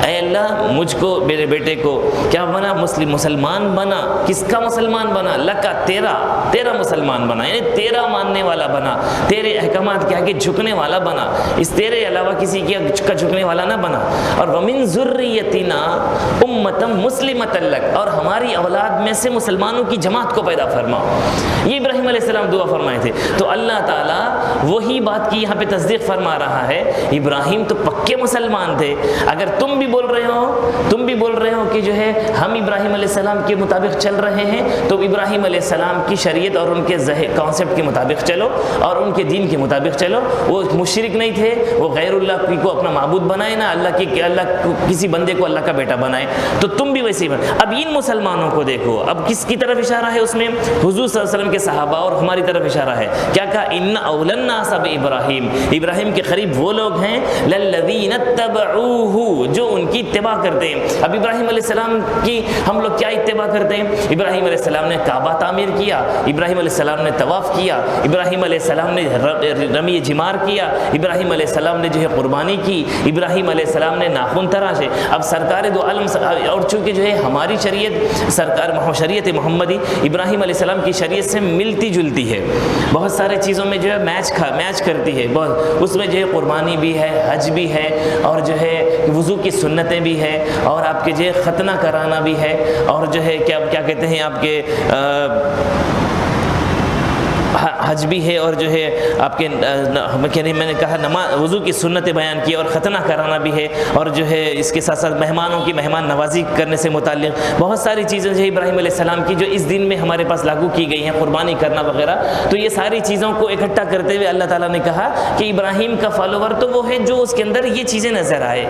اے اللہ مجھ کو میرے بیٹے کو کیا بنا، مسلمان بنا. کس کا مسلمان بنا؟ لکا، تیرا مسلمان بنا، یعنی تیرا ماننے والا بنا، تیرے احکامات کیا کہ جھکنے والا بنا، اس تیرے علاوہ کسی کا جھکنے والا نہ بنا. اور ومن ذریتنا امۃ مسلمۃ لک، اور ہماری اولاد میں سے مسلمانوں کی جماعت کو پیدا فرما. یہ ابراہیم علیہ السلام دعا فرمائے تھے. تو اللہ تعالیٰ وہی بات کی یہاں پہ تصدیق فرما رہا ہے. ابراہیم تو پکے مسلمان تھے. اگر تم بھی بول رہے ہو کہ جو ہے ہم ابراہیم علیہ السلام کے مطابق چل رہے ہیں، تو ابراہیم علیہ السلام کی شریعت اور ان کے کانسیپٹ کے مطابق چلو اور ان کے دین کے مطابق چلو. وہ مشرک نہیں تھے، وہ غیر اللہ کو اپنا معبود بنائے نہ اللہ کسی بندے کو اللہ کا بیٹا بنائے. تو تم بھی ویسے ہی اب ان مسلمانوں کو دیکھو، اب کس کی طرف اشارہ ہے؟ اس میں حضور صلی اللہ علیہ وسلم کے صحابہ اور ہماری طرف اشارہ ہے. کیا کہا؟ ان اول الناس بابراہیم، ابراہیم کے قریب وہ لوگ ہیں للذین اتبعوہ، جو ان کی اتباع کرتے ہیں. اب ابراہیم علیہ السلام کی ہم لوگ کیا اتباع کرتے ہیں؟ ابراہیم علیہ السلام نے کعبہ تعمیر کیا، ابراہیم علیہ السلام نے طواف کیا، ابراہیم علیہ السلام نے رمی جمار کیا، ابراہیم علیہ السلام نے جو ہے قربانی کی، ابراہیم علیہ السلام نے ناخن تراشے. اب سرکار دو عالم، اور چونکہ جو ہے ہماری شریعت محمدی ابراہیم علیہ السلام کی شریعت سے ملتی جلتی ہے، بہت سارے چیزوں میں جو ہے میچ کرتی ہے. اس میں جو ہے قربانی بھی ہے، حج بھی ہے، اور جو ہے وضو کی سنتیں بھی ہے، اور آپ کے جو ہے ختنہ کرانا بھی ہے، اور جو ہے کیا کہتے ہیں آپ کے حج بھی ہے، اور جو ہے آپ کے میں نے کہا وضو کی سنتیں بیان کی، اور ختنہ کرانا بھی ہے، اور جو ہے اس کے ساتھ ساتھ مہمانوں کی مہمان نوازی کرنے سے متعلق بہت ساری چیزیں جو ہے ابراہیم علیہ السلام کی جو اس دن میں ہمارے پاس لاگو کی گئی ہیں، قربانی کرنا وغیرہ. تو یہ ساری چیزوں کو اکٹھا کرتے ہوئے اللہ تعالیٰ نے کہا کہ ابراہیم کا فالوور تو وہ ہے جو اس کے اندر یہ چیزیں نظر آئے.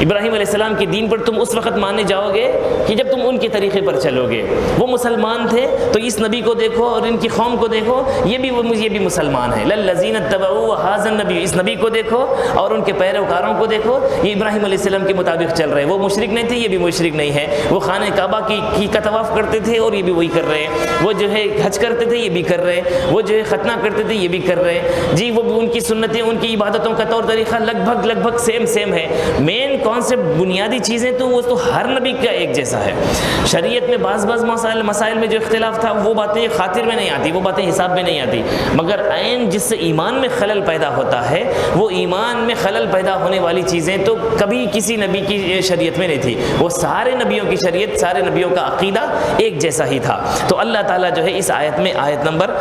ابراہیم علیہ السلام کے دین پر تم اس وقت مانے جاؤ گے کہ جب تم ان کے طریقے پر چلو گے. وہ مسلمان تھے تو اس نبی کو دیکھو اور ان کی قوم کو دیکھو، یہ بھی مسلمان ہیں. للذین اتبعوا ھذا النبی، اس نبی کو دیکھو اور ان کے پیروکاروں کو دیکھو، یہ ابراہیم علیہ السلام کے مطابق چل رہے ہیں. وہ مشرک نہیں تھے، یہ بھی مشرک نہیں ہے. وہ خانہ کعبہ کا طواف کرتے تھے اور یہ بھی وہی کر رہے ہیں. وہ جو ہے حج کرتے تھے، یہ بھی کر رہے ہیں. وہ جو ہے ختنہ کرتے تھے، یہ بھی کر رہے ہیں. جی وہ ان کی سنتیں، ان کی عبادتوں کا طور طریقہ لگ بھگ سیم ہے. مین کانسیپٹ، بنیادی چیزیں تو وہ تو ہر نبی کا ایک جیسا ہے. شریعت میں بعض مسائل میں جو اختلاف تھا، وہ باتیں خاطر میں نہیں آتی، وہ باتیں حساب میں نہیں آتی. مگر عین جس سے ایمان میں خلل پیدا ہوتا ہے، وہ ایمان میں خلل پیدا ہونے والی چیزیں تو کبھی کسی نبی کی شریعت میں نہیں تھی. وہ سارے نبیوں کی شریعت، سارے نبیوں کا عقیدہ ایک جیسا ہی تھا. تو اللہ تعالیٰ جو ہے اس آیت میں، آیت نمبر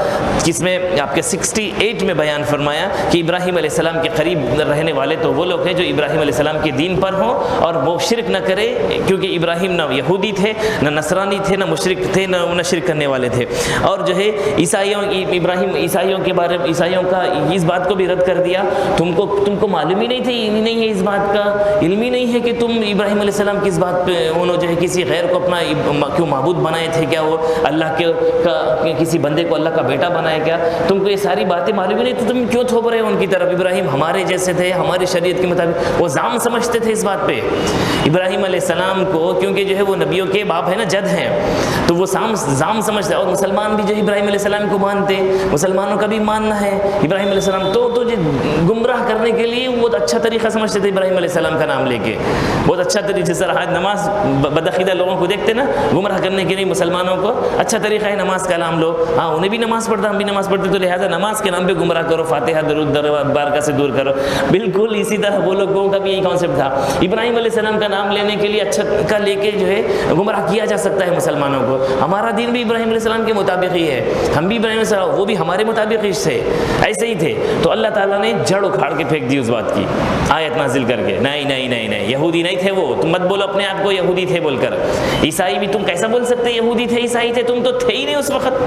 جس میں آپ کے 68 میں بیان فرمایا کہ ابراہیم علیہ السلام کے قریب رہنے والے تو وہ لوگ ہیں جو ابراہیم علیہ السلام کے دین پر ہوں اور وہ شرک نہ کرے، کیونکہ ابراہیم نہ یہودی تھے، نہ نصرانی تھے، نہ مشرک تھے، نہ شرک کرنے والے تھے. اور جو ہے عیسائیوں کے بارے میں عیسائیوں کا اس بات کو بھی رد کر دیا. تم کو معلوم ہی نہیں ہے اس بات کا، علم ہی نہیں ہے کہ تم ابراہیم علیہ السلام کی اس بات پہ انہوں جو ہے کسی غیر کو اپنا کیوں معبود بنائے تھے؟ کیا وہ اللہ کے کسی بندے کو اللہ کا بیٹا بنائے؟ کیا تم کو یہ ساری باتیں معلوم ہی نہیں تو تم کیوں تھوپ رہے ہو ان کی طرف؟ ابراہیم ہمارے جیسے تھے، ہماری شریعت کے مطابق. وہ زام سمجھتے تھے اس بات پہ. ابراہیم علیہ السلام کو کیونکہ جو ہے وہ نبیوں کے باپ ہیں نا، جد ہیں، تو وہ زام سمجھتے. اور مسلمان بھی جو ابراہیم علیہ السلام کو مانتے، مسلمانوں کا بھی ماننا ہے ابراہیم علیہ السلام. تو گمراہ کرنے کے لیے بہت اچھا طریقہ سمجھتے تھے ابراہیم علیہ السلام کا نام لے کے. بہت اچھا طریقہ سے نماز بدعقیدہ لوگوں کو دیکھتے نا، گمراہ کرنے کے لیے مسلمانوں کو اچھا طریقہ ہے نماز کا نام لو. ہاں انہیں بھی نماز پڑھتا، ہم بھی نماز پڑھتے، تو لہٰذا نماز کے نام پہ گمراہ کرو، فاتحہ درود بارکاہ سے دور کرو. بالکل اسی طرح وہ لوگوں کا بھی یہی کانسیپٹ تھا. ابراہیم علیہ السلام کا نام لینے کے لیے اچھا کا لے کے جو ہے گمراہ کیا جا سکتا ہے مسلمانوں کو. ہمارا دین بھی ابراہیم علیہ السلام کے مطابق ہی ہے، ہم بھی ابراہیم علیہ السلام، وہ بھی ہمارے مطابق ہی سے ایسے ہی تھے. تو اللہ تعالیٰ نے جڑ اکھاڑ کے پھینک دی اس بات کی، آیت نازل کر کے. نہیں یہودی نہیں تھے وہ، تم مت بولو اپنے آپ کو یہودی تھے بول کر. عیسائی بھی تم کیسا بول سکتے یہودی تھے عیسائی تھے؟ تم تو تھے ہی نہیں اس وقت.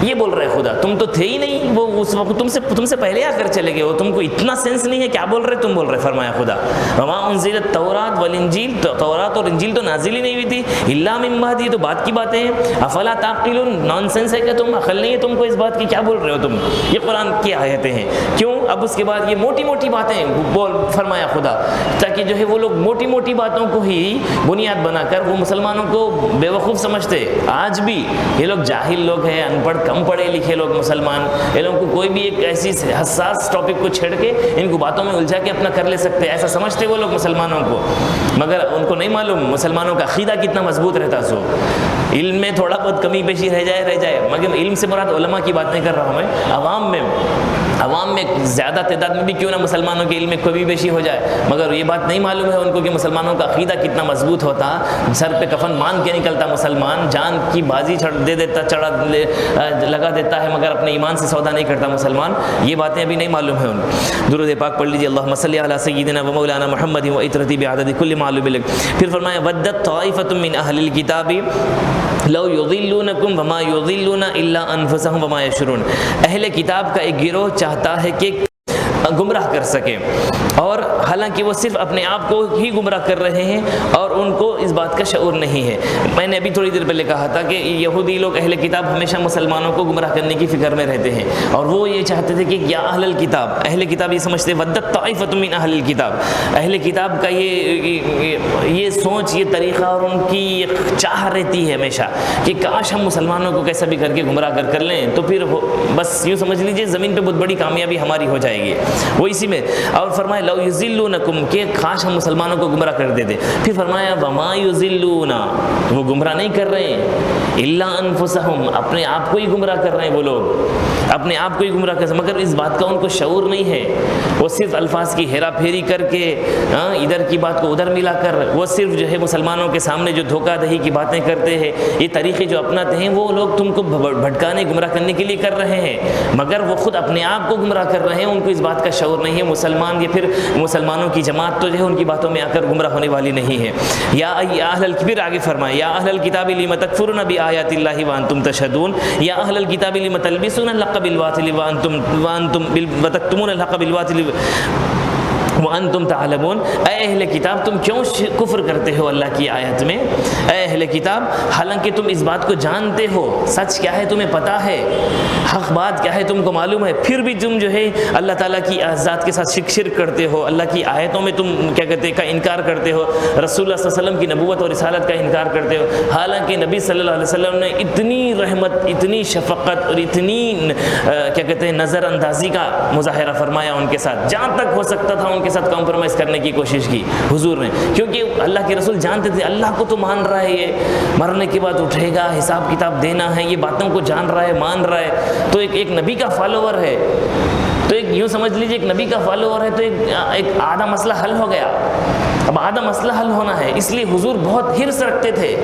یہ بول رہے خدا تم تو تھے ہی نہیں، وہ اس وقت تم سے پہلے آ کر چلے گئے ہو، تم کو اتنا سینس نہیں ہے، کیا بول رہے تم بول رہے. فرمایا خدا وما انزلت التوراۃ والانجیل، تورات اور انجیل تو نازل ہی نہیں ہوئی تھی، الا من بعد، یہ تو بات کی باتیں ہیں. افلا تعقلون، نان سینس ہے کہ تم، عقل نہیں ہے تم کو اس بات کی، کیا بول رہے ہو تم، یہ قرآن کی آیتیں ہیں. کیوں؟ اب اس کے بعد یہ موٹی موٹی باتیں بول فرمایا خدا، تاکہ جو ہے وہ لوگ موٹی موٹی باتوں کو ہی بنیاد بنا کر وہ مسلمانوں کو بیوقوف سمجھتے. آج بھی یہ لوگ جاہل لوگ ہیں، ان پڑھ کم پڑھے لکھے لوگ مسلمان، یہ لوگوں کو کوئی بھی ایک ایسی حساس ٹاپک کو چھیڑ کے ان کو باتوں میں الجھا کے اپنا کر لے سکتے، ایسا سمجھتے وہ لوگ مسلمانوں کو. مگر ان کو نہیں معلوم مسلمانوں کا عقیدہ کتنا مضبوط رہتا. سو علم میں تھوڑا بہت کمی بیشی رہ جائے، مگر علم سے مراد علماء کی بات نہیں کر رہا ہوں میں، عوام میں زیادہ تعداد میں بھی کیوں نہ مسلمانوں کے علم میں کمی بیشی ہو جائے، مگر یہ بات نہیں معلوم ہے ان کو کہ مسلمانوں کا عقیدہ کتنا مضبوط ہوتا. سر پہ کفن باندھ کے نکلتا مسلمان، جان کی بازی لگا دیتا ہے، مگر اپنے ایمان سے سودا نہیں کرتا مسلمان. یہ باتیں ابھی نہیں معلوم ہیں ان کو. درود پاک پڑھ لیجیے، اللہم صلی علی سیدنا و مولانا محمد و اطرتی بعدد کل معلوم لک. پھر فرمایا ودت طائفۃ من اہل الکتاب لو یضلونکم وما یضلون الا انفسهم وما یشعرون. اہل کتاب کا ایک گروہ چاہتا ہے کہ گمراہ کر سکے، اور حالانکہ وہ صرف اپنے آپ کو ہی گمراہ کر رہے ہیں اور ان کو اس بات کا شعور نہیں ہے. میں نے ابھی تھوڑی دیر پہلے کہا تھا کہ یہودی لوگ اہل کتاب ہمیشہ مسلمانوں کو گمراہ کرنے کی فکر میں رہتے ہیں، اور وہ یہ چاہتے تھے کہ یا اہل الکتاب، اہل کتاب یہ سمجھتے ودت طائفۃ من اہل الکتاب، اہل کتاب کا یہ سوچ، یہ طریقہ اور ان کی چاہ رہتی ہے ہمیشہ کہ کاش ہم مسلمانوں کو کیسا بھی کر کے گمراہ کر لیں، تو پھر بس یوں سمجھ لیجیے زمین پہ بہت بڑی کامیابی ہماری ہو جائے گی. وہ اسی میں، اور فرمایا لو یضلونکم، کہ کاش ہم مسلمانوں کو گمراہ کر دیتے. پھر فرمایا وما یضلون، وہ گمراہ نہیں کر رہے ہیں، الا انفسہم، اپنے آپ کو ہی گمراہ کر رہے ہیں وہ لوگ، اپنے آپ کو ہی گمراہ کر، مگر اس بات کا ان کو شعور نہیں ہے. وہ صرف الفاظ کی ہیرا پھیری کر کے ادھر کی بات کو ادھر ملا کر، وہ صرف جو ہے مسلمانوں کے سامنے جو دھوکہ دہی کی باتیں کرتے ہیں، یہ طریقے جو اپناتے ہیں، وہ لوگ تم کو بھٹکانے گمراہ کرنے کے لیے کر رہے ہیں، مگر وہ خود اپنے آپ کو گمراہ کر رہے ہیں. ان کو اس بات کا شعور نہیں ہے. مسلمان یا پھر مسلمانوں کی جماعت تو جو ہے ان کی باتوں میں آ کر گمراہ ہونے والی نہیں ہے. یا اہل الکتاب، آگے فرمایا یا اہل الکتاب لم تکفرون بآیات اللہ وانتم تشہدون، یا اہل الکتاب لم تلبسون الحق بالباطل وتکتمون الحق بالباطل وانتم تعلمون. اے اہل کتاب تم کیوں کفر کرتے ہو اللہ کی آیت میں؟ اے اہل کتاب حالانکہ تم اس بات کو جانتے ہو، سچ کیا ہے تمہیں پتہ ہے، حق بات کیا ہے تم کو معلوم ہے، پھر بھی تم جو ہے اللہ تعالیٰ کی ذات کے ساتھ شرک کرتے ہو، اللہ کی آیتوں میں تم کیا کہتے ہیں کا انکار کرتے ہو، رسول اللہ صلی اللہ علیہ وسلم کی نبوت اور رسالت کا انکار کرتے ہو. حالانکہ نبی صلی اللہ علیہ وسلم نے اتنی رحمت، اتنی شفقت اور اتنی کیا کہتے ہیں نظر اندازی کا مظاہرہ فرمایا ان کے ساتھ، جہاں تک ہو سکتا تھا ان کے ساتھ کمپرومائز کرنے کی کوشش کی حضور نے، کیونکہ اللہ کے رسول جانتے تھے اللہ کو تو مان رہا ہے، یہ مرنے کے بعد اٹھے گا، حساب کتاب دینا ہے، یہ باتوں کو جان رہا ہے، مان رہا ہے، تو ایک نبی کا فالوور ہے، تو ایک یوں سمجھ لیجیے ایک نبی کا فالوور ہے، تو ایک آدھا مسئلہ حل ہو گیا. اب آدھا مسئلہ حل ہونا ہے، اس لیے حضور بہت حرص رکھتے تھے،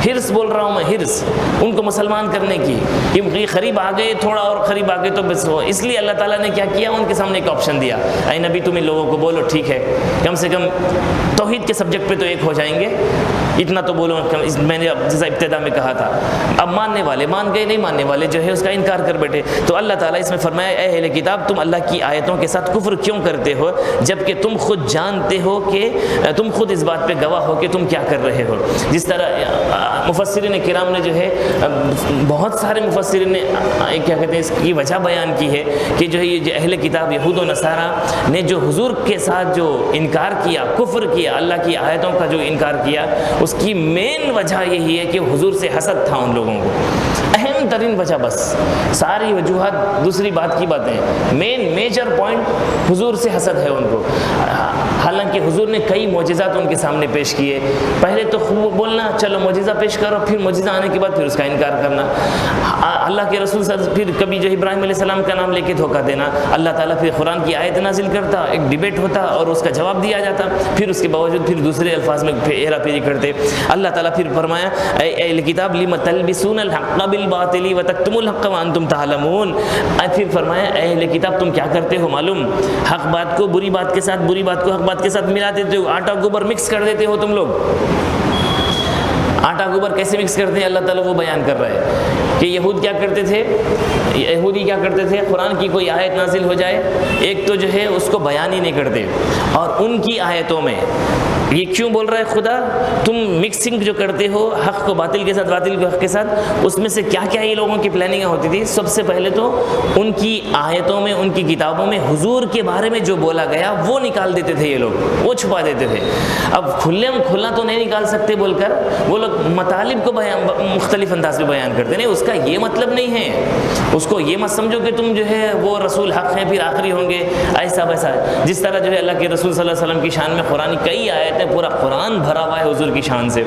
حرص بول رہا ہوں میں، حرص ان کو مسلمان کرنے کی. یہ قریب آ گئے، تھوڑا اور قریب آ گئے تو بس ہو، اس لیے اللہ تعالیٰ نے کیا کیا، ان کے سامنے ایک آپشن دیا، اے نبی تم ان لوگوں کو بولو ٹھیک ہے، کم سے کم توحید کے سبجیکٹ پہ تو ایک ہو جائیں گے، اتنا تو بولو. میں نے جیسا ابتدا میں کہا تھا، اب ماننے والے مان گئے، نہیں ماننے والے جو ہے اس کا انکار کر بیٹھے. تو اللہ تعالیٰ اس میں فرمایا اے اہل کتاب تم اللہ کی آیتوں کے ساتھ کفر کیوں کرتے ہو، جبکہ تم خود جانتے ہو کہ تم خود اس بات پہ گواہ ہو کہ تم کیا کر رہے ہو. جس طرح مفسرین کرام نے جو ہے، بہت سارے مفسرین نے کیا کہتے ہیں اس کی وجہ بیان کی ہے کہ جو ہے یہ جو اہل کتاب یہود و نصارہ نے جو حضور کے ساتھ جو انکار کیا، کفر کیا، اللہ کی آیتوں کا جو انکار کیا، اس کی مین وجہ یہی ہے کہ حضور سے حسد تھا ان لوگوں کو. اہم ترین وجہ، بس ساری وجوہات دوسری بات کی باتیں، میجر پوائنٹ حضور سے حسد ہے ان کو. حالانکہ حضور نے کئی معجزات ان کے سامنے پیش کیے، پہلے تو بولنا چلو معجزہ پیش کرو، پھر معجزہ آنے کے بعد پھر اس کا انکار کرنا. اللہ کے رسول صلی اللہ علیہ وسلم پھر کبھی جو ابراہیم علیہ السلام کا نام لے کے دھوکہ دینا، اللہ تعالیٰ پھر قرآن کی آیت نازل کرتا، ایک ڈیبیٹ ہوتا اور اس کا جواب دیا جاتا، پھر اس کے باوجود پھر دوسرے الفاظ میں ہیرا پھیری کرتے. اللہ تعالیٰ پھر فرمایا اے اہل کتاب لم تلبسون الحق بالباطل وتکتمون الحق وانتم تعلمون. پھر فرمایا اے اہل کتاب تم کیا کرتے ہو معلوم، حق بات کو بری بات کے ساتھ، بری بات کو حق بات کے ساتھ ملا دیتے ہو، آٹا گوبر مکس کر دیتے ہو تم لوگ. آٹا گوبر کیسے مکس کرتے ہیں اللہ تعالیٰ وہ بیان کر رہے ہیں کہ یہودی کیا کرتے تھے قرآن کی کوئی آیت نازل ہو جائے، ایک تو جو ہے اس کو بیان ہی نہیں کرتے، اور ان کی آیتوں میں یہ کیوں بول رہا ہے خدا تم مکسنگ جو کرتے ہو حق کو باطل کے ساتھ، باطل کو حق کے ساتھ، اس میں سے کیا کیا یہ لوگوں کی پلاننگیں ہوتی تھی؟ سب سے پہلے تو ان کی آیتوں میں، ان کی کتابوں میں حضور کے بارے میں جو بولا گیا وہ نکال دیتے تھے، یہ لوگ وہ چھپا دیتے تھے۔ اب کھلا تو نہیں نکال سکتے بول کر وہ لوگ مطالب کو مختلف انداز میں بیان کرتے نہیں، اس کا یہ مطلب نہیں ہے، اس کو یہ مت سمجھو کہ تم جو ہے وہ رسول حق ہیں پھر آخری ہوں گے، ایسا ویسا۔ جس طرح جو ہے اللہ کے رسول صلی اللہ علیہ وسلم کی شان میں قرآن کئی آیتیں، پورا قرآن بھرا ہوا ہے حضور کی شان سے۔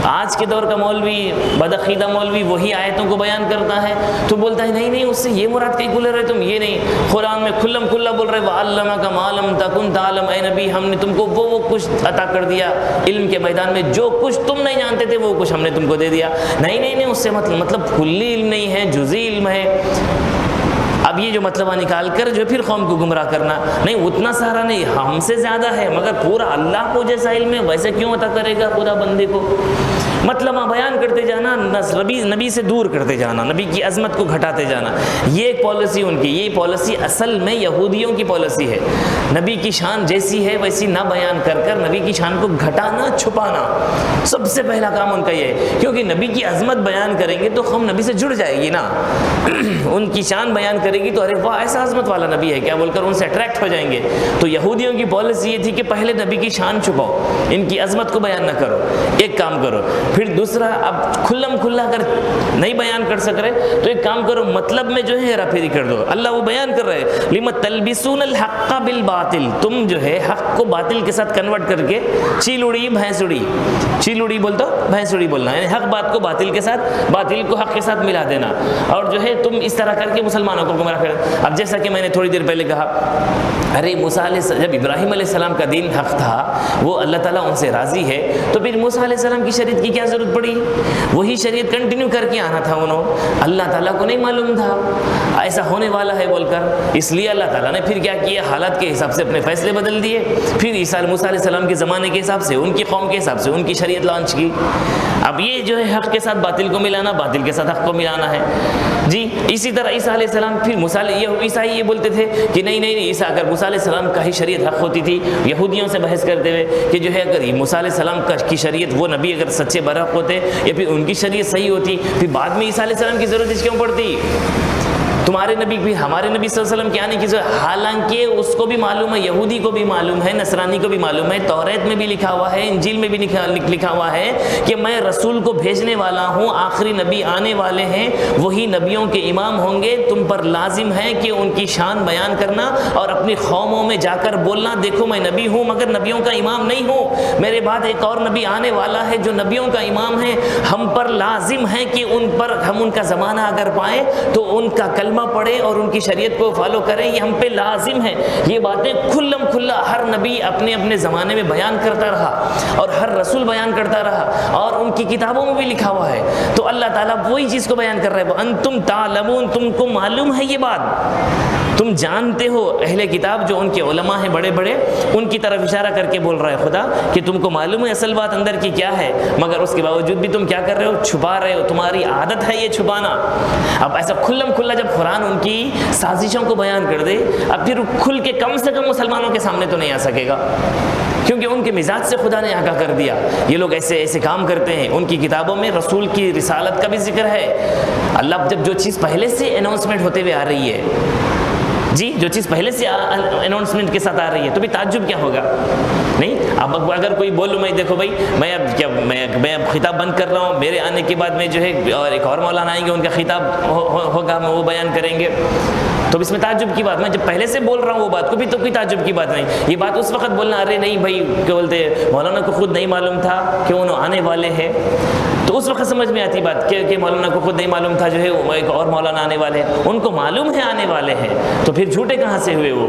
آج کے دور کا مولوی، بدعقیدہ مولوی وہی آیتوں کو بیان کرتا ہے تو بولتا ہے نہیں اس سے یہ مراد کہیں بولے رہے تم، یہ نہیں، قرآن میں کھلم کھلا بول رہے وَعَلَّمَكَ مَا لَمْ تَكُنْ تَعْلَمْ، اے نبی ہم نے تم کو وہ کچھ عطا کر دیا علم کے میدان میں، جو کچھ تم نہیں جانتے تھے وہ کچھ ہم نے تم کو دے دیا۔ نہیں اس سے مطلب کلی علم نہیں ہے، جزئی علم ہے۔ اب یہ جو مطلب نکال کر جو پھر قوم کو گمراہ کرنا، نہیں اتنا سارا نہیں، ہم سے زیادہ ہے، مگر پورا اللہ کو جیسا علم ہے ویسے کیوں عطا کرے گا خدا بندے کو؟ مطلب بیان کرتے جانا، نبی سے دور کرتے جانا، نبی کی عظمت کو گھٹاتے جانا، یہ ایک پالیسی ان کی۔ یہ پالیسی اصل میں یہودیوں کی پالیسی ہے، نبی کی شان جیسی ہے ویسی نہ بیان کر نبی کی شان کو گھٹانا، چھپانا، سب سے پہلا کام ان کا یہ ہے۔ کیونکہ نبی کی عظمت بیان کریں گے تو قوم نبی سے جڑ جائے گی نا، ان کی شان بیان کرے گی تو ارے واہ ایسا عظمت والا نبی ہے کیا بول کر ان سے اٹریکٹ ہو جائیں گے۔ تو یہودیوں کی پالیسی یہ تھی کہ پہلے نبی کی شان چھپاؤ، ان کی عظمت کو بیان نہ کرو، ایک کام کرو۔ پھر دوسرا، اب کھلم کھلا اگر نہیں بیان کر سک رہے تو ایک کام کرو، مطلب میں جو ہے ہیرا پھیری کر دو۔ اللہ وہ بیان کر رہے لِمَ تَلْبِسُونَ الْحَقَّ بِالْبَاطِلِ، تم جو ہے حق کو باطل کے ساتھ کنورٹ کر کے چیلوڑی بھینسوڑی، چیلوڑی بولتا بھینسوڑی بولنا، یعنی حق بات کو باطل کے ساتھ، باطل کو حق کے ساتھ ملا دینا، اور جو ہے تم اس طرح کر کے مسلمانوں کو گمراہ کر۔ اب جیسا کہ میں نے تھوڑی دیر پہلے کہا، ارے موسیٰ جب ابراہیم علیہ السلام کا دین حق تھا، وہ اللہ تعالیٰ ان سے راضی ہے، تو پھر موسیٰ علیہ السلام کی شریعت کی کیا ضرورت پڑی؟ وہی شریعت کنٹینیو کر کے آنا تھا انہوں، اللہ تعالیٰ کو نہیں معلوم تھا ایسا ہونے والا ہے بول کر، اس لیے اللہ تعالیٰ نے پھر کیا کیا، حالات کے حساب سے اپنے فیصلے بدل دیے، پھر موسیٰ علیہ السلام کے زمانے کے حساب سے، ان کی قوم کے حساب سے ان کی شریعت لانچ کی۔ اب یہ جو ہے حق کے ساتھ باطل کو ملانا، باطل کے ساتھ حق کو ملانا ہے جی۔ اسی طرح عیسیٰ علیہ السلام، پھر عیسائی یہ بولتے تھے کہ نہیں عیسیٰ، اگر موسیٰ علیہ السلام کا ہی شریعت حق ہوتی تھی، یہودیوں سے بحث کرتے ہوئے کہ جو ہے اگر موسیٰ علیہ السلام کی شریعت، وہ نبی اگر سچے برحق ہوتے یا پھر ان کی شریعت صحیح ہوتی، پھر بعد میں عیسیٰ علیہ السلام کی ضرورت اس کیوں پڑتی؟ تمہارے نبی بھی، ہمارے نبی صلی اللہ علیہ وسلم کے آنے کی ضرورت، حالانکہ اس کو بھی معلوم ہے، یہودی کو بھی معلوم ہے، نصرانی کو بھی معلوم ہے، توریت میں بھی لکھا ہوا ہے، انجیل میں بھی لکھا ہوا ہے کہ میں رسول کو بھیجنے والا ہوں، آخری نبی آنے والے ہیں، وہی نبیوں کے امام ہوں گے، تم پر لازم ہے کہ ان کی شان بیان کرنا اور اپنی قوموں میں جا کر بولنا، دیکھو میں نبی ہوں مگر نبیوں کا امام نہیں ہوں، میرے بعد ایک اور نبی آنے والا ہے جو نبیوں کا امام ہے، ہم پر لازم ہے کہ ان پر ہم ان کا زمانہ اگر پائیں تو ان کا کلمہ پڑھے اور ان کی شریعت کو فالو کریں، یہ ہم پہ لازم ہے۔ یہ باتیں کھلم کھلا ہر نبی اپنے اپنے زمانے میں بیان کرتا رہا اور ہر رسول بیان کرتا رہا، اور ان کی کتابوں میں بھی لکھا ہوا ہے۔ تو اللہ تعالیٰ وہی چیز کو بیان کر رہے ہیں، وَأَنْتُمْ تَعْلَمُونَ، تم کو معلوم ہے یہ بات، تم جانتے ہو۔ اہل کتاب جو ان کے علماء ہیں بڑے بڑے، ان کی طرف اشارہ کر کے بول رہا ہے خدا کہ تم کو معلوم ہے اصل بات اندر کی کیا ہے، مگر اس کے باوجود بھی تم کیا کر رہے ہو؟ چھپا رہے ہو، تمہاری عادت ہے یہ چھپانا۔ اب ایسا کھلم کھلا جب قرآن ان کی سازشوں کو بیان کر دے، اب پھر کھل کے کم سے کم مسلمانوں کے سامنے تو نہیں آ سکے گا، کیونکہ ان کے مزاج سے خدا نے آگاہ کر دیا یہ لوگ ایسے کام کرتے ہیں۔ ان کی کتابوں میں رسول کی رسالت کا بھی ذکر ہے۔ اللہ جب جو چیز پہلے سے اناؤنسمنٹ ہوتے ہوئے آ رہی ہے جی، جو چیز پہلے سے اناؤنسمنٹ کے ساتھ آ رہی ہے تو بھی تعجب کیا ہوگا؟ نہیں، اب اگر کوئی بولوں میں دیکھو بھائی میں اب خطاب بند کر رہا ہوں، میرے آنے کے بعد میں جو ہے اور ایک اور مولانا آئیں گے، ان کا خطاب ہوگا، وہ بیان کریں گے، تو اس میں تعجب کی بات، میں جب پہلے سے بول رہا ہوں وہ بات کو بھی تو کوئی تعجب کی بات نہیں۔ یہ بات اس وقت بولنا، ارے نہیں بھائی کیا بولتے مولانا کو خود نہیں معلوم تھا کہ وہ آنے والے ہیں، تو اس وقت سمجھ میں آتی بات کہ مولانا کو خود نہیں معلوم تھا جو ہے ایک اور مولانا آنے والے ہیں، ان کو معلوم ہے آنے والے ہیں، تو پھر جھوٹے کہاں سے ہوئے وہ؟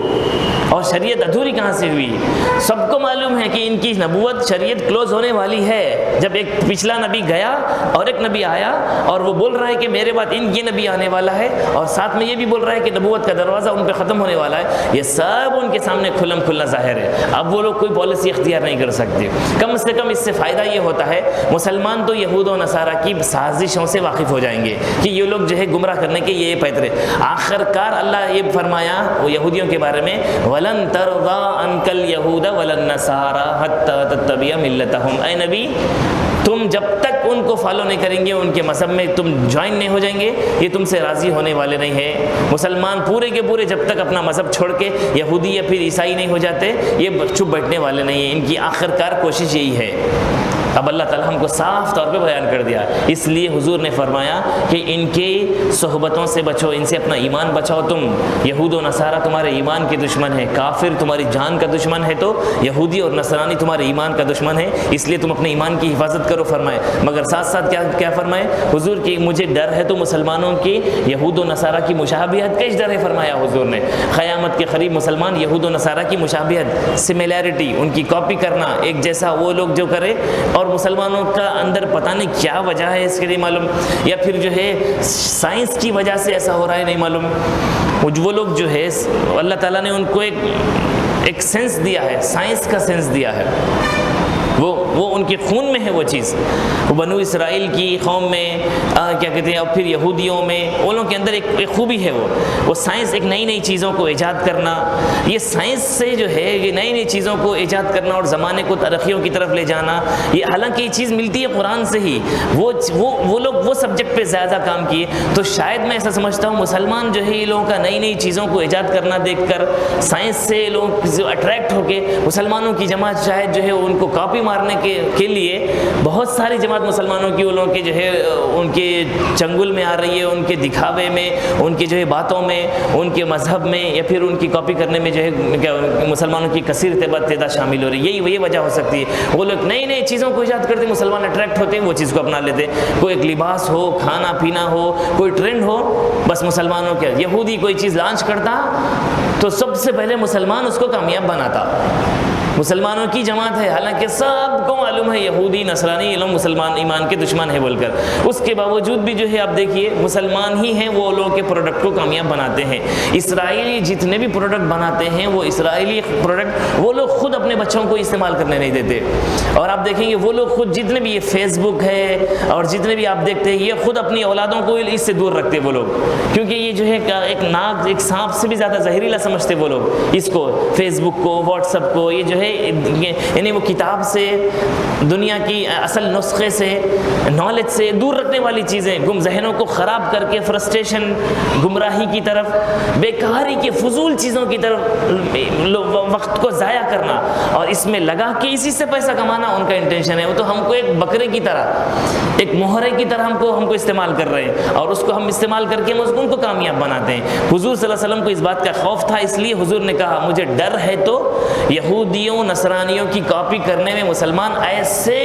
اور شریعت ادھوری کہاں سے ہوئی؟ سب کو معلوم ہے کہ ان کی نبوت شریعت کلوز ہونے والی ہے جب ایک پچھلا نبی گیا اور ایک نبی آیا اور وہ بول رہا ہے کہ میرے بعد ان یہ نبی آنے والا ہے، اور ساتھ میں یہ بھی بول رہا ہے کہ نبوت کا دروازہ ان پہ ختم ہونے والا ہے. یہ سب ان کے سامنے کھلم کھلا ظاہر ہے. اب وہ لوگ کوئی پالیسی اختیار نہیں کر سکتے. کم سے کم اس سے فائدہ یہ ہوتا ہے مسلمان تو یہود و نصارہ کی سازشوں سے واقف ہو جائیں گے کہ یہ لوگ جو ہے گمراہ کرنے کے یہ پیترے. آخر کار اللہ یہ فرمایا وہ یہودیوں کے بارے میں وَلَن تَرْضَىٰ عَنْكَ الْيَهُودَ وَلَا النَّصَارَىٰ حَتَّىٰ تَتَّبِعَ مِلَّتَهُمْ. اے نبی تم جب تک ان کو فالو نہیں کریں گے، ان کے مذہب میں تم جوائن نہیں ہو جائیں گے، یہ تم سے راضی ہونے والے نہیں ہیں. مسلمان پورے کے پورے جب تک اپنا مذہب چھوڑ کے یہودی یا پھر عیسائی نہیں ہو جاتے، یہ چپ بیٹھنے والے نہیں ہیں. ان کی آخر کار کوشش یہی ہے. اب اللہ تعالیٰ ہم کو صاف طور پہ بیان کر دیا. اس لیے حضور نے فرمایا کہ ان کی صحبتوں سے بچو، ان سے اپنا ایمان بچاؤ. تم یہود و نصارہ تمہارے ایمان کے دشمن ہے، کافر تمہاری جان کا دشمن ہے، تو یہودی اور نصرانی تمہارے ایمان کا دشمن ہے. اس لیے تم اپنے ایمان کی حفاظت کرو فرمائے. مگر ساتھ ساتھ کیا فرمائے حضور کی مجھے ڈر ہے تو مسلمانوں کی یہود و نصارہ کی مشابہت کا ڈر ہے فرمایا حضور نے. قیامت کے قریب مسلمان یہود و نصارہ کی مشابہت، سملیرٹی، ان کی کاپی کرنا، ایک جیسا وہ لوگ جو کرے. اور مسلمانوں کا اندر پتہ نہیں کیا وجہ ہے اس کے لیے معلوم، یا پھر جو ہے سائنس کی وجہ سے ایسا ہو رہا ہے نہیں معلوم. وہ لوگ جو ہے اللہ تعالیٰ نے ان کو ایک سینس دیا ہے، سائنس کا سینس دیا ہے. وہ ان کے خون میں ہے وہ چیز. وہ بنو اسرائیل کی قوم میں کیا کہتے ہیں، اور پھر یہودیوں میں وہ لوگوں کے اندر ایک خوبی ہے، وہ سائنس، ایک نئی نئی چیزوں کو ایجاد کرنا. یہ سائنس سے جو ہے یہ نئی نئی چیزوں کو ایجاد کرنا اور زمانے کو ترقیوں کی طرف لے جانا، یہ حالانکہ یہ چیز ملتی ہے قرآن سے ہی. وہ لوگ وہ سبجیکٹ پہ زیادہ کام کیے. تو شاید میں ایسا سمجھتا ہوں مسلمان جو ہے یہ لوگوں کا نئی نئی چیزوں کو ایجاد کرنا دیکھ کر سائنس سے لوگ اٹریکٹ ہو کے مسلمانوں کی جماعت شاید جو ہے ان کو کاپی مارنے کے لیے بہت ساری جماعت مسلمانوں کی وہ لوگوں کے جو ہے ان کے چنگل میں آ رہی ہے، ان کے دکھاوے میں، ان کی جو ہے باتوں میں، ان کے مذہب میں، یا پھر ان کی کاپی کرنے میں جو ہے مسلمانوں کی کثیر تعداد شامل ہو رہی ہے. یہی وجہ ہو سکتی ہے. وہ لوگ نئی نئی چیزوں کو ایجاد کرتے، مسلمان اٹریکٹ ہوتے ہیں، وہ چیز کو اپنا لیتے. کوئی ایک لباس ہو، کھانا پینا ہو، کوئی ٹرینڈ ہو، بس مسلمانوں کے یہودی کوئی چیز لانچ کرتا تو سب سے پہلے مسلمان اس کو کامیاب بناتا. مسلمانوں کی جماعت ہے، حالانکہ سب کو معلوم ہے یہودی نصرانی یہ لوگ مسلمان ایمان کے دشمن ہے بول کر، اس کے باوجود بھی جو ہے آپ دیکھیے مسلمان ہی ہیں وہ لوگ کے پروڈکٹ کو کامیاب بناتے ہیں. اسرائیلی جتنے بھی پروڈکٹ بناتے ہیں وہ اسرائیلی پروڈکٹ وہ لوگ خود اپنے بچوں کو استعمال کرنے نہیں دیتے. اور آپ دیکھیں گے وہ لوگ خود جتنے بھی یہ فیس بک ہے اور جتنے بھی آپ دیکھتے ہیں یہ خود اپنی اولادوں کو اس سے دور رکھتے وہ لوگ، کیونکہ یہ جو ہے ایک ناک ایک سانپ سے بھی زیادہ زہریلا سمجھتے وہ لوگ اس کو، فیس بک کو، واٹس ایپ کو. یہ جو ہے یعنی وہ کتاب سے، دنیا کی اصل نسخے سے، نالج سے دور رکھنے والی چیزیں، ذہنوں کو خراب کر کے فرسٹریشن، گمراہی کی طرف، بیکاری کے فضول چیزوں کی طرف وقت کو ضائع کرنا اور اس میں لگا کے اسی سے پیسہ کمانا ان کا انٹینشن ہے. وہ تو ہم کو ایک بکرے کی طرح، ایک مہرے کی طرح ہم کو استعمال کر رہے ہیں اور اس کو ہم استعمال کر کے ان کو کامیاب بناتے ہیں. حضور صلی اللہ علیہ وسلم کو اس بات کا خوف تھا، اس لیے حضور نے کہا مجھے ڈر ہے تو یہودیوں نصرانیوں کی کاپی کرنے میں مسلمان ایسے